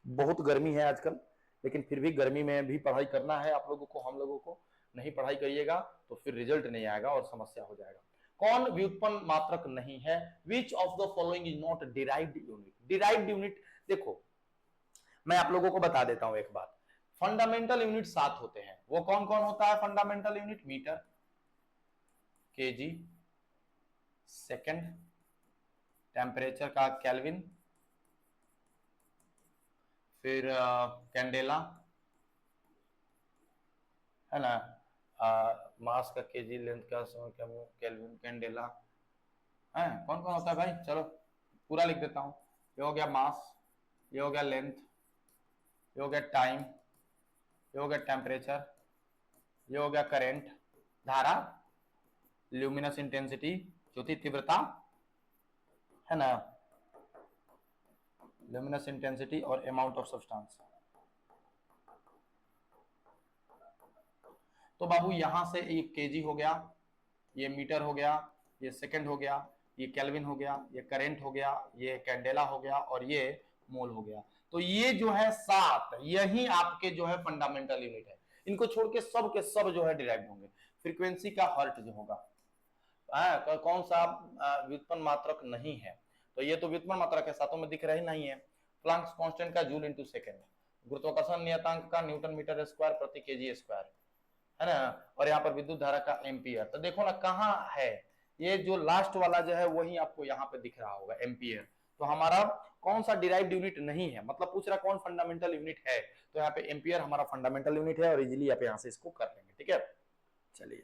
बहुत गर्मी है आजकल, लेकिन फिर भी गर्मी में भी पढ़ाई करना है आप लोगों को, हम लोगों को। नहीं पढ़ाई करिएगा तो फिर रिजल्ट नहीं आएगा और समस्या हो जाएगा। कौन व्युत्पन्न मात्रक नहीं है, which of the following is not derived unit. Derived unit, देखो मैं आप लोगों को बता देता हूं एक बात, फंडामेंटल यूनिट 7 होते हैं। वो कौन कौन होता है fundamental unit, metre, KG, second, temperature का केल्विन, फिर कैंडेला है ना, मास का केजी, लेंथ का केल्विन, कैंडेला है। कौन कौन होता है भाई, चलो पूरा लिख देता हूं। ये हो गया मास, ये हो गया लेंथ, ये हो गया टाइम, ये हो गया टेम्परेचर, ये हो गया करंट, धारा, ल्यूमिनस इंटेंसिटी, ज्योति तीव्रता है ना, ल्यूमिनस इंटेंसिटी, और अमाउंट ऑफ सब्सटेंस। तो बाबू यहां से ये केजी हो गया, ये मीटर हो गया, ये सेकंड हो गया, ये केल्विन हो गया, ये करंट हो गया, ये कैंडेला हो गया, और ये मोल हो गया। तो ये जो है 7, यही आपके जो है फंडामेंटल यूनिट है। इनको छोड़ के सब जो है डिराइव्ड होंगे। फ्रीक्वेंसी का हर्ट जो होगा, कौन सा व्युत्पन्न मात्रक नहीं है, तो ये तो व्युत्पन्न मात्रक है, सातों में दिख रही नहीं है। प्लैंक्स कांस्टेंट का जूल इंटू सेकंड, गुरुत्वाकर्षण नियतांक का न्यूटन मीटर स्क्वायर प्रति केजी स्क्वायर है ना, और यहाँ पर विद्युत धारा का एम्पियर। तो देखो ना कहाँ है, ये जो लास्ट वाला जो है वही आपको यहाँ पे दिख रहा होगा, एम्पियर। तो हमारा कौन सा डिराइव्ड यूनिट नहीं है, मतलब पूछ रहा कौन फंडामेंटल यूनिट है, तो यहाँ पे एम्पियर हमारा फंडामेंटल यूनिट है, और इजीली आप यहाँ से इसको कर लेंगे। ठीक है, चलिए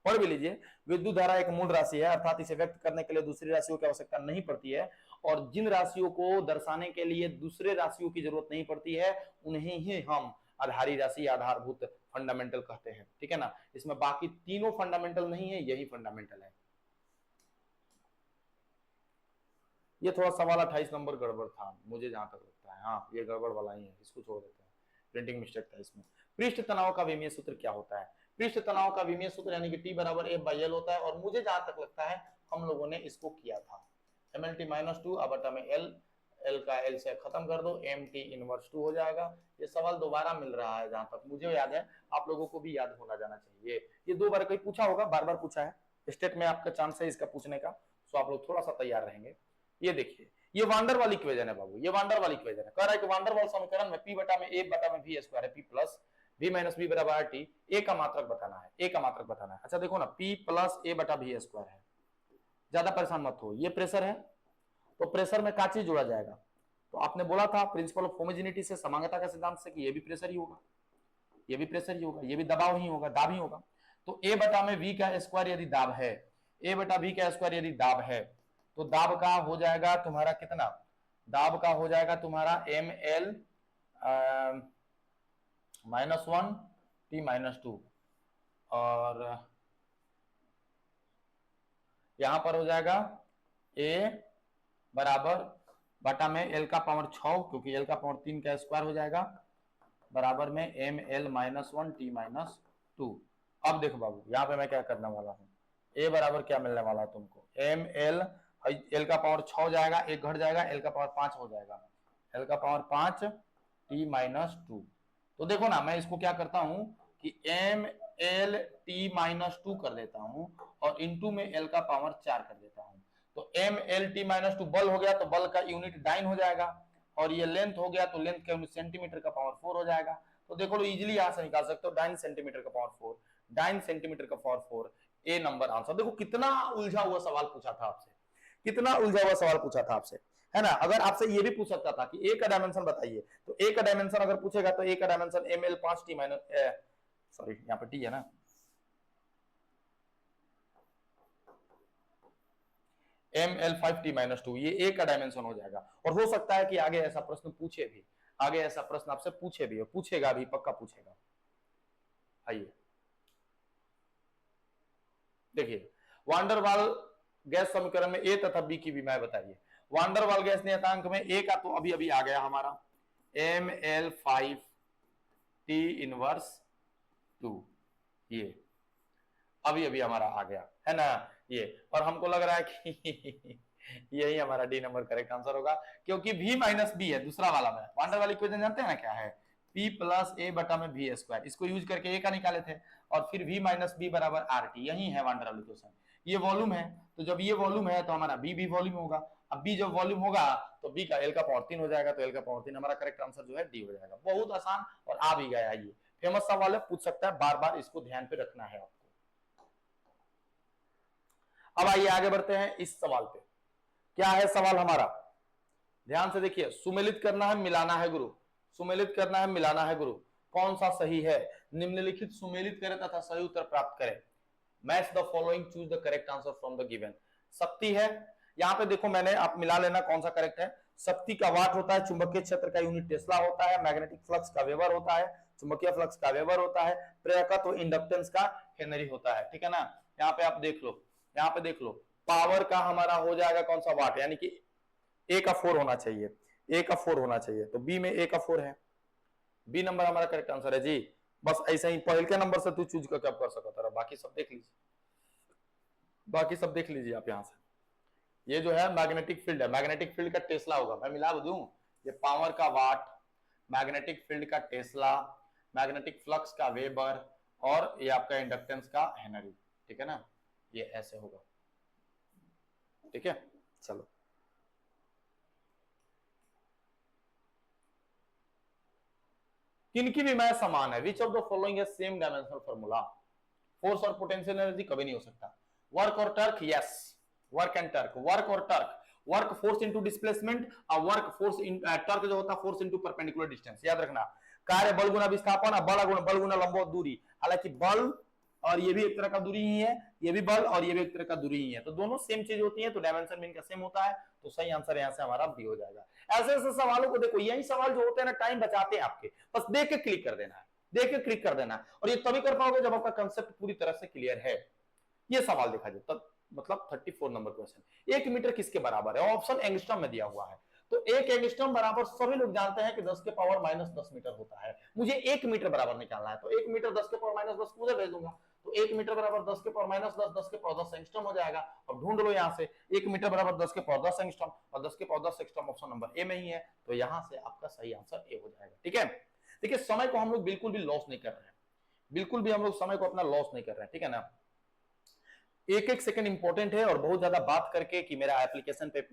पढ़ भी लीजिए। विद्युत धारा एक मूल राशि है, अर्थात इसे व्यक्त करने के लिए दूसरी राशियों की आवश्यकता नहीं पड़ती है, और जिन राशियों को दर्शाने के लिए दूसरे राशियों की जरूरत नहीं पड़ती है उन्हें ही हम आधारी राशि, आधारभूत फंडामेंटल कहते हैं। ठीक है ना, इसमें बाकी तीनों फंडामेंटल नहीं है, यही फंडामेंटल है। ये थोड़ा सवाल 28 नंबर गड़बड़ था मुझे जहां तक लगता है। हाँ ये गड़बड़ वाला ही है, इसको छोड़ देते हैं, प्रिंटिंग मिस्टेक था इसमें। पृष्ठ तनाव का विमीय सूत्र क्या होता है? पृष्ठ तनाव का विमीय सूत्र यानी कि T बराबर F/L होता है, और मुझे जहां तक लगता है हम लोगों ने इसको किया था, MLT-2 अब बटा में L, L का L से खत्म कर दो, MT इनवर्स 2 हो जाएगा। ये सवाल दोबारा मिल रहा है जहां तक मुझे याद है, आप लोगों को भी याद होना जाना चाहिए। ये 2 बार कहीं पूछा होगा, बार बार पूछा है, स्टेट में आपका चांस है इसका पूछने का, तो आप लोग थोड़ा सा तैयार रहेंगे। ये देखिए, ये वांडर वाल इक्वेशन है बाबू, ये वांडर वाल इक्वेशन है। कह रहा है कि वांडर वाल समीकरण में P बटा में A बटा में V स्क्वायर है, P plus V minus B बराबर RT, A का मात्रक बताना है, A का मात्रक बताना है। अच्छा देखो ना, P प्लस A बटा V स्क्वायर है, ज्यादा परेशान मत हो। ये प्रेशर है, तो प्रेशर में क्या चीज जोड़ा जाएगा? तो आपने बोला था प्रिंसिपल ऑफ होमोजेनिटी से, समांगता का सिद्धांत से, कि ये भी प्रेशर ही होगा, ये भी प्रेशर ही होगा, ये भी दबाव ही होगा, दाब ही होगा। तो A बटा में V का स्क्वायर यदि दाब है, A बटा V का स्क्वायर यदि दाब है, तो दाब का हो जाएगा तुम्हारा कितना? दाब का हो जाएगा तुम्हारा ML -1 T-2, और यहां पर हो जाएगा A बराबर बटा में L का पावर 6, क्योंकि L का पावर 3 का स्क्वायर हो जाएगा, बराबर में ML -1 T-2। अब देखो बाबू, यहाँ पे मैं क्या करने वाला हूँ, A बराबर क्या मिलने वाला है तुमको, ML, L का पावर 6 हो जाएगा, एक घट जाएगा, L का पावर 5 हो जाएगा, L का पावर 5 T-2। तो देखो ना, मैं इसको क्या करता हूँ कि ML T-2 कर देता हूँ, और इंटू में L का पावर 4 कर देता हूँ। तो ML T-2 बल हो गया, तो बल का यूनिट डाइन हो जाएगा, और ये लेंथ हो गया, तो लेंथ का यूनिट सेंटीमीटर का पावर 4 हो जाएगा। तो देखो इजीली यहां से निकाल सकते हो, डाइन सेंटीमीटर का पावर 4, डाइन सेंटीमीटर का पावर 4, ए नंबर आंसर। देखो कितना उलझा हुआ सवाल पूछा था आपसे, कितना उलझा हुआ सवाल पूछा था आपसे, है ना। अगर आपसे ये भी पूछ सकता था कि ए का डायमेंशन बताइए, तो ए का डायमेंशन अगर पूछेगा तो ए का dimension ML 5 T minus, sorry यहाँ पे टी है ना, ML 5 T-2, ये ए का डायमेंशन हो जाएगा। और हो सकता है कि आगे ऐसा प्रश्न पूछे भी, आगे ऐसा प्रश्न आपसे पूछे भी, पूछेगा भी, पक्का पूछेगा। आइए देखिए, वांडर वाल गैस समीकरण में ए तथा बी की विमाएं बताइए। वांडर वाल गैस नियतांक में ए का तो अभी अभी आ गया हमारा, ML 5 T-2, ये अभी अभी हमारा आ गया है ना ये। और हमको लग रहा है कि यही हमारा डी नंबर करेक्ट आंसर होगा, क्योंकि V माइनस बी है दूसरा वाला में। वांडर वाली इक्वेशन जानते हैं ना क्या है, P प्लस A बटा में V स्क्वायर, इसको यूज करके A का निकाले थे, और फिर V माइनस बी बराबर RT, यही है वांडर वाली इक्वेशन। ये वॉल्यूम है, तो जब ये वॉल्यूम है तो हमारा B भी वॉल्यूम होगा। अब B जब वॉल्यूम होगा तो B का L का पावर 3 हो जाएगा, तो L का पावर 3 हमारा करेक्ट आंसर जो है डी हो जाएगा। बहुत आसान, और आ भी गया। ये फेमस सवाल है, पूछ सकता है, बार बार इसको ध्यान पे रखना है आपको। अब आइए आगे बढ़ते हैं इस सवाल पे। क्या है सवाल हमारा, ध्यान से देखिए, सुमेलित करना है, मिलाना है गुरु, सुमेलित करना है, मिलाना है गुरु, कौन सा सही है? निम्नलिखित सुमेलित करें तथा सही उत्तर प्राप्त करें। Match the following, choose the correct answer from the given. शक्ति है, यहां पे देखो मैंने, आप मिला लेना कौन सा करेक्ट है। शक्ति का वाट होता है, चुंबकीय क्षेत्र का यूनिट टेस्ला होता है, मैग्नेटिक फ्लक्स का वेबर होता है, चुंबकीय फ्लक्स का वेबर होता है, प्रेरकत्व इंडक्टेंस का हेनरी होता है, ठीक है ना। यहाँ पे आप देख लो, यहाँ पे देख लो, पावर का हमारा हो जाएगा कौन सा, वाट, यानी कि ए का 4 होना चाहिए, ए का 4 होना चाहिए, तो बी में ए का 4 है, बी नंबर हमारा करेक्ट आंसर है जी। बस ऐसे ही पहले के नंबर से तू चूज करके आप कर सकता है, बाकी सब देख लीजिए, बाकी सब देख लीजिए आप यहां से। ये जो है मैग्नेटिक फील्ड है, मैग्नेटिक फील्ड का टेस्ला होगा, मैं मिला दूं, ये पावर का वाट, मैग्नेटिक फील्ड का टेस्ला, मैग्नेटिक फ्लक्स का वेबर, और ये आपका इंडक्टेंस का हेनरी, ठीक है ना, ये ऐसे होगा, ठीक है। चलो किनकी विमाएं समान है? विच ऑफ द फॉलोइंग है सेम डायमेंशनल फार्मूला? फोर्स और पोटेंशियल एनर्जी कभी नहीं हो सकता। वर्क और torque, yes, work and torque, work और torque, work force into displacement, और वर्क फोर्स इन टर्क जो होता है फोर्स इनटू परपेंडिकुलर डिस्टेंस, याद रखना। कार्य बल गुना विस्थापन, बल गुना लंबवत दूरी, हालांकि बल और ये भी एक तरह का दूरी ही है, ये भी बल और ये भी एक तरह का दूरी ही है, तो दोनों सेम चीज होती है, तो डायमेंशन में इनका सेम होता है, तो सही आंसर यहां से हमारा बी हो जाएगा। ऐसे ऐसे सवालों को देखो, यही सवाल जो होते हैं ना, टाइम बचाते हैं आपके, बस देख के क्लिक कर देना है, देख के क्लिक कर देना, और ये तभी कर पाओगे जब आपका कंसेप्ट पूरी तरह से क्लियर है। ये सवाल देखा जाए तब मतलब 34 नंबर क्वेश्चन। 1 मीटर किसके बराबर है? ऑप्शन एंगस्ट्रम में दिया हुआ है। तो 1 एंगस्ट्रम बराबर सभी लोग जानते हैं कि 10 के पावर माइनस 10 मीटर होता है। मुझे 1 मीटर बराबर निकालना है, तो 1 मीटर 10 के पावर माइनस 10 मुझे भेज दूंगा। तो 1 मीटर बराबर 10 के पावर माइनस 10, 10 के पावर 10 एंगस्ट्रम हो जाएगा। अब ढूंढ लो यहाँ से 1 मीटर बराबर 10 के पावर 10 एंगस्ट्रम, और 10 के power 10 angstrom option number A में ही है। तो यहाँ से आपका सही आंसर ए हो जाएगा। ठीक है, देखिए समय को हम लोग बिल्कुल भी लॉस नहीं कर रहे हैं, बिल्कुल भी हम लोग समय को अपना लॉस नहीं कर रहे हैं। ठीक है ना, एक एक सेकंड इंपॉर्टेंट है। और बहुत ज्यादा बात करके कि मेरा एप्लीकेशन पे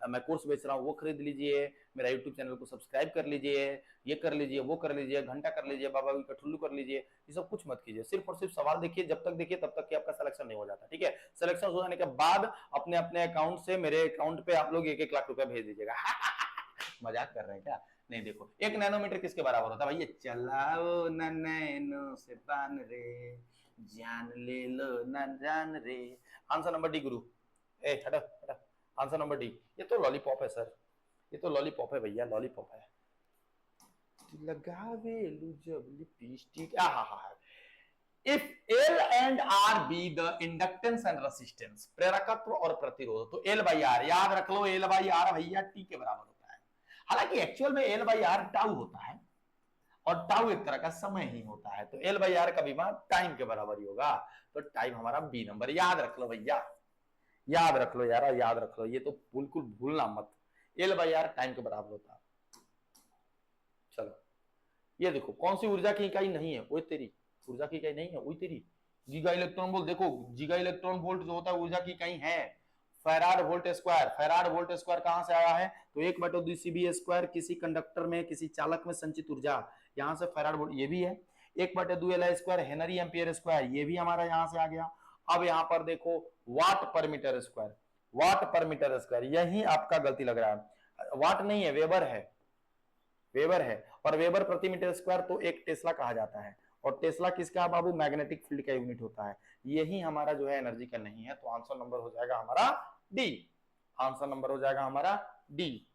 मैं कोर्स बेच रहा हूँ वो खरीद लीजिए, मेरा यूट्यूब चैनल को सब्सक्राइब कर लीजिए, ये कर लीजिए, वो कर लीजिए, घंटा कर लीजिए, बाबा का ठुल्लू कर लीजिए, ये सब कुछ मत कीजिए। सिर्फ और सिर्फ सवाल देखिए, जब तक देखिए तब तक कि आपका सिलेक्शन नहीं हो जाता। ठीक है, सिलेक्शन हो जाने के बाद अपने अपने अकाउंट से मेरे अकाउंट पे आप लोग 1-1 लाख रुपया भेज दीजिएगा। मजाक कर रहे हैं क्या? नहीं, देखो 1 नैनोमीटर किसके बराबर होता है भैया? चलाओ ना नैनो से बान रे, जान ले लो ना जान रे। आंसर नंबर डी गुरु। ए हटो हटो, आंसर नंबर डी। ये तो लॉलीपॉप है सर, ये तो लॉलीपॉप है भैया, लॉलीपॉप है। लगावे लू जब लिपस्टिक, आहा। If L and R be the inductance and resistance, प्रेरकत्व और प्रतिरोध, तो L by R याद रख लो, L by R भैया T के बराबर होता है। हालांकि एक्चुअल में L by R टाउ होता है, और टाउ एक तरह का समय ही होता है, तो L by R का भी मान टाइम के बराबर ही होगा। तो टाइम हमारा बी नंबर, याद रख लो भैया, याद रख लो यार, याद रख लो, ये तो बिल्कुल भूलना मत। L by R टाइम के बराबर होता है। चलो ये देखो, कौन सी ऊर्जा की इकाई नहीं है? वो तेरी ऊर्जा की इकाई नहीं है, वही तेरी गीगा इलेक्ट्रॉन वोल्ट। देखो गीगा इलेक्ट्रॉन वोल्ट जो होता है ऊर्जा की इकाई है। Farad volt square, farad volt square कहां से आया है? तो 1/2 CB स्क्वायर, किसी कंडक्टर में, किसी चालक में संचित ऊर्जा, यहां से फैराड वोल्ट, ये भी है। 1/2 Li square, Henry ampere square, ये भी हमारा यहां से आ गया। अब यहां पर देखो वाट पर मीटर स्क्वायर, वाट पर मीटर स्क्वायर, यही आपका गलती लग रहा है, वाट नहीं है, वेबर है, वेबर है। और वेबर प्रति मीटर स्क्वायर तो एक टेस्ला कहा जाता है, और टेस्ला किसका बाबू? मैग्नेटिक फील्ड का यूनिट होता है। यही हमारा जो है एनर्जी का नहीं है। तो आंसर नंबर हो जाएगा हमारा डी, आंसर नंबर हो जाएगा हमारा डी।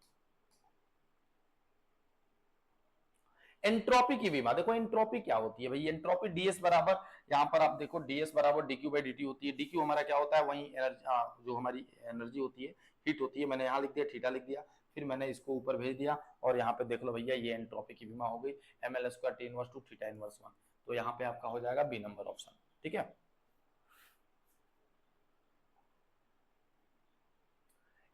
एंट्रोपी की विमा, देखो एंट्रोपी क्या होती है भाई? एंट्रोपी डीएस बराबर, यहां पर आप देखो डीएस बराबर डीक्यू बाई डीटी होती है। डीक्यू हमारा क्या होता है? वही एनर्जी, जो हमारी एनर्जी होती है, हीट होती है। मैंने यहां लिख दिया थीटा लिख दिया, फिर मैंने इसको ऊपर भेज दिया, और यहाँ पे देख लो भैया ये एंट्रोपी की विमा हो गई, ml square T inverse 2 theta inverse 1। तो यहाँ पे आपका हो जाएगा बी नंबर ऑप्शन। ठीक है,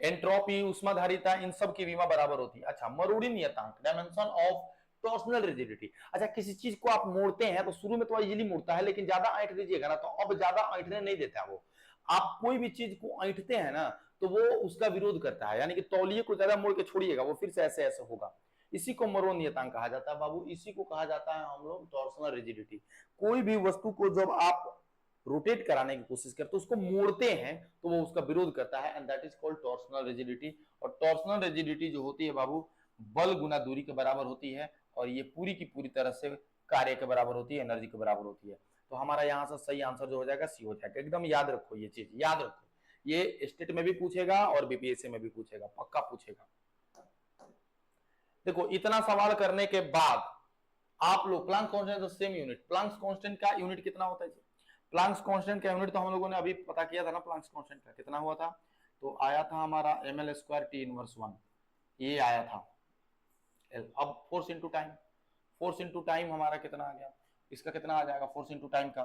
एंट्रोपी, उष्माधारिता, इन सब की विमा बराबर होती है। अच्छा, मरोड़ी नियतांक, डायमेंशन ऑफ टॉर्सनल रिजिडिटी। अच्छा, किसी चीज को आप मोड़ते हैं तो शुरू में तो इजीली मुड़ता है, लेकिन ज्यादा ऐंठ दीजिएगा ना तो अब ज्यादा ऐंठने नहीं देता वो। आप कोई भी चीज को ऐंठते हैं ना तो वो उसका विरोध करता है, यानी कि तौलिए को ज्यादा मोड़ के छोड़िएगा वो फिर से ऐसे ऐसे होगा। इसी को मरोड़ नियतांक कहा जाता है बाबू, इसी को कहा जाता है हम लोग टॉर्सनल रिजिडिटी। कोई भी वस्तु को जब आप रोटेट कराने की कोशिश करते तो उसको मोड़ते हैं तो वो उसका विरोध करता है, and that is called torsional rigidity. और टॉर्सनल रिजिडिटी जो होती है बाबू, बल गुना दूरी के बराबर होती है, और ये पूरी की पूरी तरह से कार्य के बराबर होती है, एनर्जी के बराबर होती है। तो हमारा यहाँ से सही आंसर जो हो जाएगा सी हो जाएगा। एकदम याद रखो, ये चीज याद रखो, ये स्टेट में भी पूछेगा और बीपीएससी में भी पूछेगा, पक्का पूछेगा। देखो इतना सवाल करने के बाद आप लोग Planck's constant same unit, Planck's constant का यूनिट कितना होता है? प्लांक्स कांस्टेंट का यूनिट तो हम लोगों ने अभी पता किया था ना, प्लांक्स कांस्टेंट का कितना हुआ था? तो आया था हमारा ml स्क्वायर टी इनवर्स 1, ये आया था। अब force into time, force into time हमारा कितना आ गया? इसका कितना आ जाएगा फोर्स इंटू टाइम का?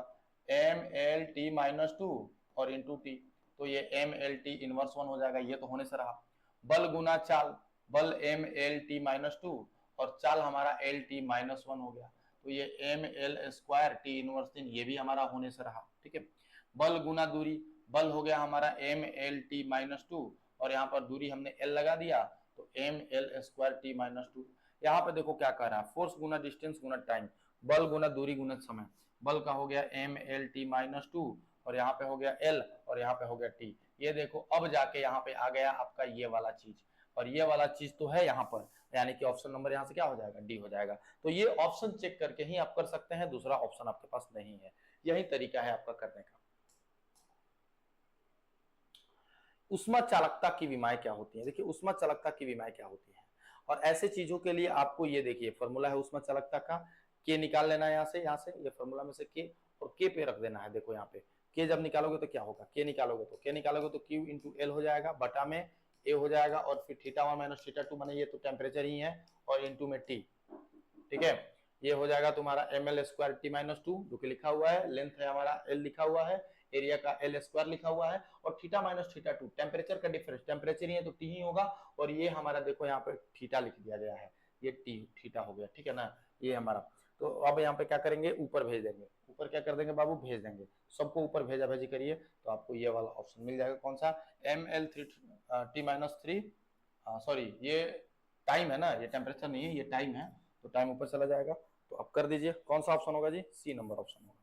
ml-2 और इंटू टी, तो ये ml-t इनवर्स 1 हो जाएगा, ये तो होने से रहा। बल गुना चाल, बल ml-t-2 और चाल हमारा l-t-1 हो गया, तो ये ml स्क्वायर टी इनवर्स 3, ये भी हमारा होने से रहा। ठीक है, बल गुना दूरी, बल हो गया हमारा ml-t-2 और यहाँ पर दूरी हमने l लगा दिया, तो ml स्क्वायर t-2। यहाँ पे देखो क्या कह रहा है, फोर्स गुना डिस्टेंस गुना टाइम, बल गुना दूरी गुना समय। बल का हो गया ml-t-2 और यहाँ पे हो गया l और यहाँ पे हो गया t। ये देखो अब जाके यहाँ पे आ गया आपका ये वाला चीज, और ये वाला चीज तो है यहाँ पर, यानी कि ऑप्शन नंबर यहाँ से क्या हो जाएगा? डी हो जाएगा। तो ये ऑप्शन चेक करके ही आप कर सकते हैं, दूसरा ऑप्शन आपके पास नहीं है। यही तरीका है आपका करने का। उष्मा चालकता की विमाएं क्या होती है? देखिए उष्मा चालकता की विमाएं क्या होती है, और ऐसे चीजों के लिए आपको ये देखिए फॉर्मूला है उष्मा चालकता का, के निकाल लेना है यहाँ से ये फॉर्मूला में से के, और के पे रख देना है। देखो यहाँ पे के जब निकालोगे तो क्या होगा, के निकालोगे तो क्यू इंटू एल हो जाएगा, बटा में ए हो जाएगा, और फिर थीटा 1 माइनस थीटा 2 माने ये तो टेम्परेचर ही है, और इंटू में टी। ठीक है, ये हो जाएगा तुम्हारा M L square T minus 2 जो कि लिखा हुआ है, लेंथ है हमारा एल लिखा हुआ है, एरिया का एल स्क्वायर लिखा हुआ है, और थीटा माइनस थीटा 2 टेम्परेचर का डिफरेंस, टेम्परेचर ही है तो टी ही होगा, और ये हमारा देखो यहाँ पे थीटा लिख दिया गया है, ये टी थीटा हो गया। ठीक है ना, ये हमारा, तो अब यहाँ पे क्या करेंगे, ऊपर भेज देंगे, ऊपर क्या कर देंगे बाबू, भेज देंगे, सबको ऊपर भेजा भेजी करिए तो आपको ये वाला ऑप्शन मिल जाएगा। कौन सा, M L T minus 3, sorry ये टाइम है ना, ये टेम्परेचर नहीं है, ये टाइम है, तो टाइम ऊपर चला जाएगा। तो अब कर दीजिए, कौन सा ऑप्शन होगा जी, सी नंबर ऑप्शन होगा।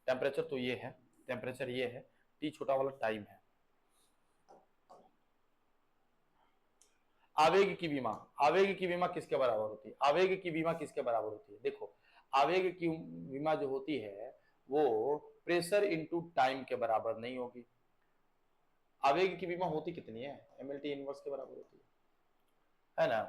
टेम्परेचर तो ये है, टेम्परेचर ये है, टी छोटा वाला टाइम है। आवेग की विमा, आवेग की विमा किसके बराबर होती है, आवेग की विमा किसके बराबर होती है, देखो आवेग की विमा जो होती है वो प्रेशर इनटू टाइम के बराबर नहीं होगी। आवेग की विमा होती कितनी है, एमएलटी इनवर्स के बराबर होती है ना,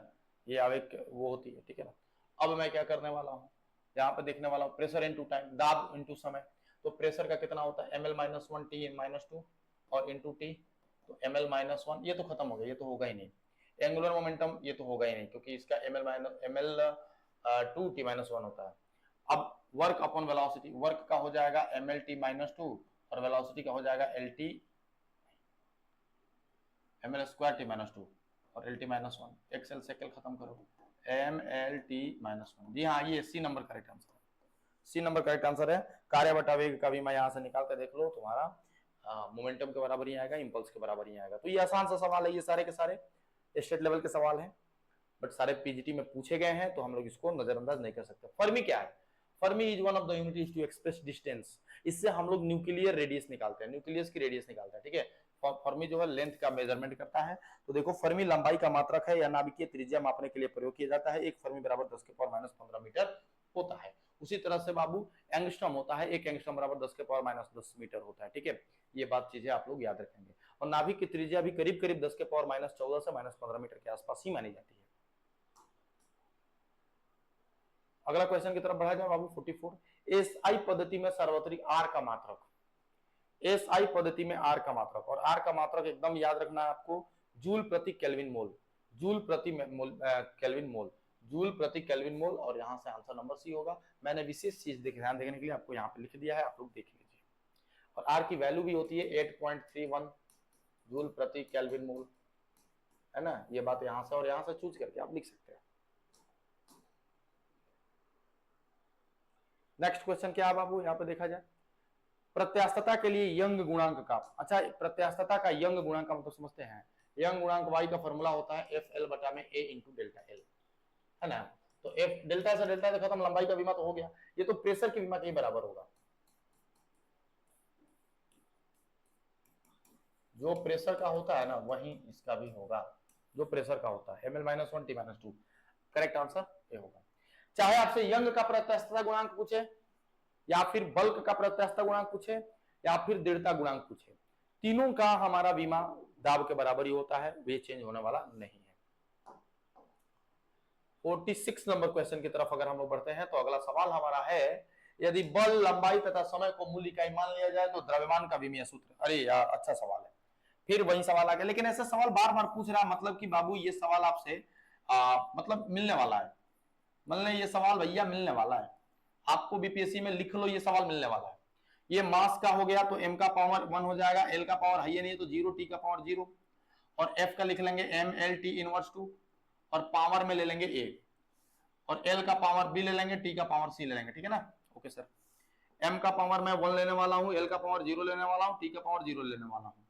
ये आवेग वो होती है। ठीक है ना, अब मैं क्या करने वाला हूँ, यहाँ पे देखने वाला हूँ प्रेशर इनटू टाइम, दाब इनटू समय, तो प्रेशर का कितना होता है, ml माइनस 1 टी माइनस 2 और इनटू टी, तो ml माइनस 1 ये तो खत्म हो गया, ये तो होगा ही नहीं। एंगुलर मोमेंटम ये तो होगा ही नहीं, क्योंकि इसका ml 2 टी माइनस 1 होता है। अब वर्क अपॉन वेलोसिटी, वर्क का हो जाएगा ml टी माइनस 2 और वेलोसिटी का हो जाएगा lt ml square T minus 2 और lt माइनस 1, एक्सएल से एक्सएल खत्म करो, mlt माइनस 1। जी हाँ, ये सी नंबर करेक्ट आंसर है, सी नंबर करेक्ट आंसर है। कार्य बटा वेग का भी मैं यहाँ से निकाल कर देख लो, तुम्हारा मोमेंटम के बराबर ही आएगा, इंपल्स के बराबर ही आएगा। तो ये आसान सा सवाल है, ये सारे के सारे स्टेट लेवल के सवाल हैं, बट सारे पीजीटी में पूछे गए हैं, तो हम लोग इसको नजरअंदाज नहीं कर सकते। फर्मी क्या है, fermi is one of the unit to express distance, इससे हम लोग न्यूक्लियर रेडियस निकालते हैं, न्यूक्लियस की रेडियस निकालते हैं। ठीक है, फर्मी जो है लेंथ का मेजरमेंट करता है। तो देखो फर्मी लंबाई का मात्रक है या नाभिकीय त्रिज्या मापने के लिए प्रयोग किया जाता है। एक फर्मी बराबर 10 के पावर माइनस 15 मीटर होता है। उसी तरह से बाबू एंगस्ट्रॉम होता है, एक एंगस्ट्रॉम बराबर 10 के पावर माइनस 10 मीटर होता है। ठीक है, ये बात चीजें आप लोग याद रखेंगे। और नाभिक की त्रिज्या भी करीब करीब 10 के पावर माइनस 14 से माइनस 15 मीटर के आसपास ही मानी जाती है। अगला क्वेश्चन की तरफ बढ़ा जाए बाबू 44, एसआई पद्धति में सार्वत्रिक आर का मात्रक, एसआई पद्धति में आर का मात्रक, और आर का मात्रक एकदम याद रखना है आपको, जूल प्रति केल्विन मोल, जूल प्रति केल्विन मोल, जूल प्रति केल्विन मोल, और यहां से आंसर नंबर सी होगा। मैंने विशेष चीज ध्यान देने के लिए आपको यहाँ पे लिख दिया है, आप लोग देख लीजिए। और आर की वैल्यू भी होती है 8.31 जूल प्रति केल्विन मोल, है ना, ये बात यहां से और यहां से चूज करके आप लिख सकते हैं। नेक्स्ट क्वेश्चन क्या है बाबू, यहाँ पे देखा जाए, प्रत्यास्थता के लिए यंग गुणांक का, अच्छा प्रत्यास्थता का यंग गुणांक का मतलब समझते हैं। यंग गुणांक वाई का फॉर्मूला होता है एफ एल बटा में ए इंटू डेल्टा एल, है ना। तो एफ डेल्टा से खत्म, लंबाई का विमा तो हो गया, ये तो प्रेशर की विमा के बराबर होगा। जो प्रेशर का होता है ना वही इसका भी होगा, जो प्रेशर का होता है M L minus 1 T minus 2, correct answer ये होगा। चाहे आपसे यंग का प्रत्यास्थता गुणांक पूछे, या फिर बल्क का प्रत्यास्थता गुणांक पूछे, या फिर दृढ़ता गुणांक पूछे, तीनों का हमारा बीमा दाब के बराबर ही होता है, वे चेंज होने वाला नहीं है। 46 नंबर क्वेश्चन की तरफ अगर हम लोग बढ़ते हैं, तो अगला सवाल हमारा है, यदि बल लंबाई तथा समय को मूल इकाई मान लिया जाए तो द्रव्यमान का विमीय सूत्र। अरे यार अच्छा सवाल है, फिर वही सवाल आ गया, लेकिन ऐसा सवाल बार बार पूछ रहा है, मतलब कि बाबू ये सवाल आपसे मतलब मिलने वाला है, मतलब ये सवाल भैया मिलने वाला है आपको, बीपीएससी में लिख लो, ये सवाल मिलने वाला है। ये मास का हो गया तो m का पावर 1 हो जाएगा, l का पावर है नहीं तो 0, t का पावर 0, और f का लिख लेंगे m l t इनवर्स 2, और पावर में ले लेंगे a, और l का पावर b ले लेंगे, t का पावर c ले लेंगे। ठीक है ना, ओके सर। m का पावर मैं 1 लेने वाला हूँ, l का पावर 0 लेने वाला हूँ, t का पावर 0 लेने वाला हूँ।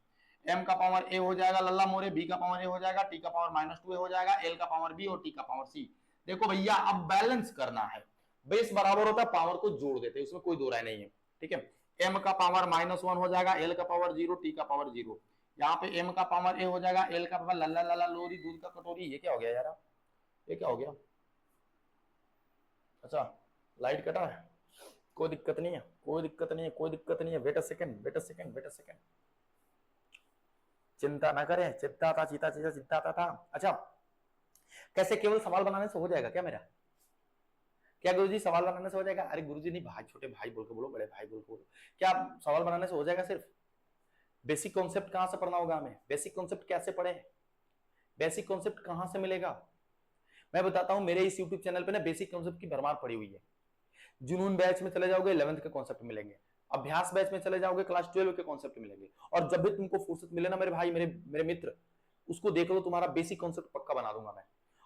m का पावर a हो जाएगा लल्ला मोरे, b का पावर a हो जाएगा, t का पावर माइनस 2 हो जाएगा, l का पावर b और t का पावर c। देखो भैया अब बैलेंस करना है, बेस बराबर होता है, पावर को जोड़ देते हैं, उसमें कोई दो राय नहीं है। ठीक है, m का पावर माइनस 1 हो जाएगा, l का पावर 0, t का पावर 0, यहाँ पे m का पावर a हो जाएगा, l का पावर लल्ला लल्ला लोरी दूध का कटोरी। ये क्या हो गया यार, ये क्या हो गया, अच्छा लाइट कटा है, कोई दिक्कत नहीं है, कोई दिक्कत नहीं है, कोई दिक्कत नहीं है, wait a second, wait a second, wait a second, चिंता ना करें, चिंता था चीता चीता चिंता था। अच्छा कैसे केवल सवाल बनाने से हो जाएगा क्या मेरा, क्या गुरुजी सवाल बनाने से हो जाएगा? अरे गुरुजी नहीं, भाई छोटे भाई बोल के बोलो, बड़े भाई बोल के बोलो। क्या सवाल बनाने से हो जाएगा? सिर्फ बेसिक कॉन्सेप्ट कहां से पढ़ना होगा हमें? बेसिक कॉन्सेप्ट कैसे पढ़े? बेसिक कॉन्सेप्ट कहां से मिलेगा? मैं बताता हूं, मेरे इस यूट्यूब चैनल पे ना बेसिक कॉन्सेप्ट की भरमार पड़ी हुई है। जुनून बैच में चले जाओगे 11th के कॉन्सेप्ट मिलेंगे, अभ्यास बैच में चले जाओगे क्लास 12 के कॉन्सेप्ट मिलेंगे, और जब भी तुमको फुर्सत मिले ना मेरे भाई, मेरे मित्र, उसको देख लो, तुम्हारा बेसिक कॉन्सेप्ट पक्का बना दूंगा मैं।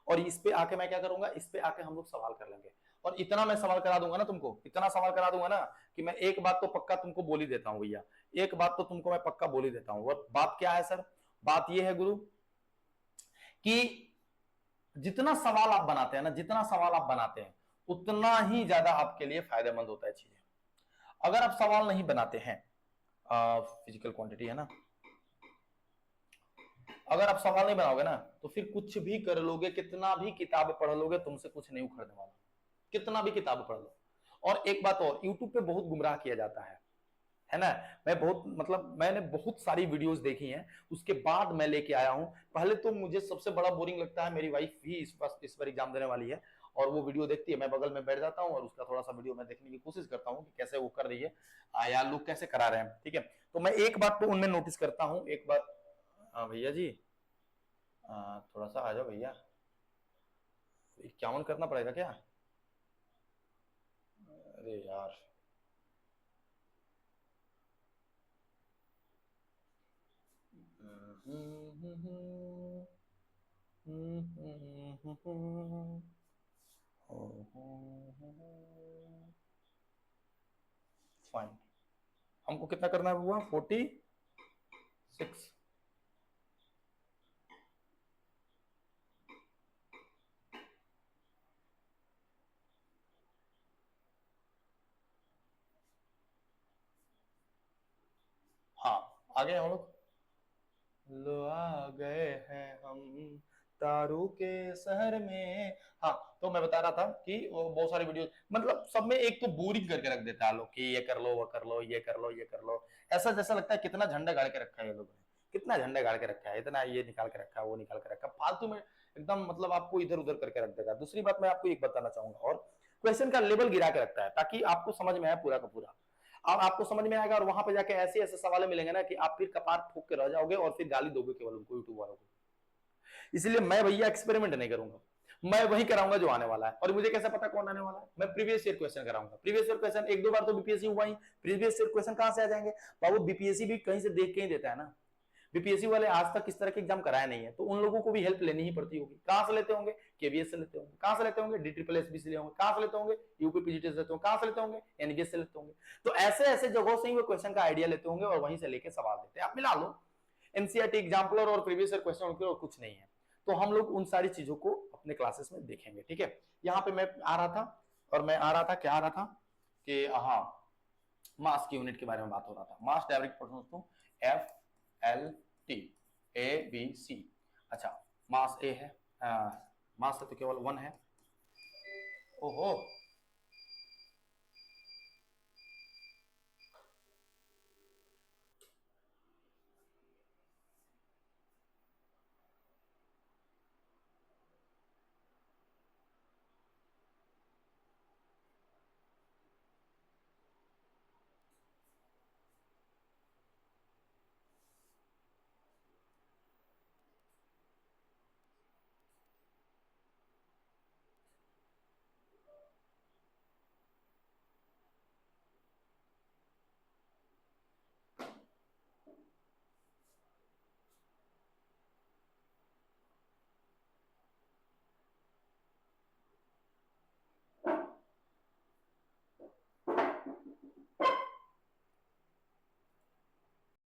और इस पे आके मैं क्या करूंगा, इस पे आके हम लोग सवाल कर लेंगे, और इतना मैं सवाल करा दूंगा ना तुमको, इतना सवाल करा दूंगा ना कि मैं एक बात तो पक्का तुमको बोल ही देता हूं भैया, एक बात तो तुमको मैं पक्का बोल ही देता हूं। और बात क्या है सर? बात यह है गुरु कि जितना सवाल आप बनाते हैं ना, जितना सवाल आप बनाते हैं उतना ही ज्यादा आपके लिए फायदेमंद होता है चीजें। अगर आप सवाल नहीं बनाते हैं, फिजिकल क्वांटिटी है ना, अगर आप सवाल नहीं बनाओगे ना तो फिर कुछ भी कर लोगे, कितना भी किताब पढ़ लोगे, तुमसे कुछ नहीं उखड़ने वाला, कितना भी किताब पढ़ लो। और एक बात और, यूट्यूब पे बहुत गुमराह किया जाता है ना। मैं बहुत मतलब मैंने बहुत सारी वीडियोस देखी हैं, उसके बाद मैं लेके आया हूं। पहले तो मुझे सबसे बड़ा बोरिंग लगता है, मेरी वाइफ भी इस बार एग्जाम देने वाली है, और वो वीडियो देखती है, मैं बगल में बैठ जाता हूं और उसका थोड़ा सा वीडियो मैं देखने की कोशिश करता हूं कि कैसे वो कर रही है, या लोग कैसे करा रहे हैं, ठीक है। तो मैं एक बात तो उनमें नोटिस करता हूं, एक बात, भैया जी थोड़ा सा आ जाओ भैया, 51 करना पड़ेगा क्या? अरे यार, फाइन। हमको कितना करना हुआ? 46। हाँ, आ गए हम लोग। लो आ गए हैं हम तारों के शहर में। हाँ, तो मैं बता रहा था कि वो बहुत सारी वीडियो, मतलब सब में एक तो बोरिंग करके रख देता है लोग कि ये कर लो, वो कर लो, ये कर लो, ये कर लो। ऐसा जैसा लगता है कितना झंडा गाड़ के रखा है ये लोगों ने, कितना झंडा गाड़ के रखा है, इतना ये निकाल के रखा है, वो निकाल के रखा है, फालतू में एकदम, मतलब आपको इधर उधर करके रख देगा। दूसरी बात मैं आपको एक बताना चाहूंगा, और क्वेश्चन का लेवल गिरा के रखता है ताकि आपको समझ में आए पूरा का पूरा। अब आपको समझ में आएगा, और वहां पे जाके ऐसे ऐसे सवाल मिलेंगे ना कि आप फिर कपार ठोक के रह जाओगे, और फिर गाली दोगे केवल उनको, यूट्यूब वालों को। इसलिए मैं भैया एक्सपेरिमेंट नहीं करूंगा, मैं वही कराऊंगा जो आने वाला है। और मुझे कैसे पता कौन आने वाला है? मैं प्रीवियस ईयर क्वेश्चन कराऊंगा। प्रीवियस ईयर क्वेश्चन एक दो बार तो बीपीएससी हुआ ही, प्रीवियस ईयर क्वेश्चन कहां से आ जाएंगे बाबू? बीपीएससी भी कहीं से देख के ही देता है ना। बीपीएससी वाले आज तक इस तरह के एग्जाम कराए नहीं है, तो उन लोगों को भी हेल्प लेनी ही पड़ती होगी। कहां से लेते होंगे? केवीएस से लेते होंगे। कहां से लेते होंगे? DSSB से लेते होंगे। कहां से लेते होंगे? यूपी पीजीटी से लेते होंगे। कहां से लेते होंगे? एनवीएस से लेते होंगे। तो ऐसे ऐसे जगहों से ही वो क्वेश्चन का आइडिया लेते होंगे और वहीं से लेके सवाल देते हैं। आप मिला लो एनसीईआरटी एग्जाम्पलर और प्रीवियस ईयर क्वेश्चन उनके और कुछ नहीं है। तो हम लोग उन सारी चीजों को अपने क्लासेस में देखेंगे, ठीक है। यहाँ पे मैं आ रहा था, और मैं आ रहा था, क्या आ रहा था कि हाँ, मास की यूनिट के बारे में बात हो रहा था। मास डायरेक्ट पर्सन, FLT ABC। अच्छा, मास ए है, मास तो केवल 1 है। ओहो,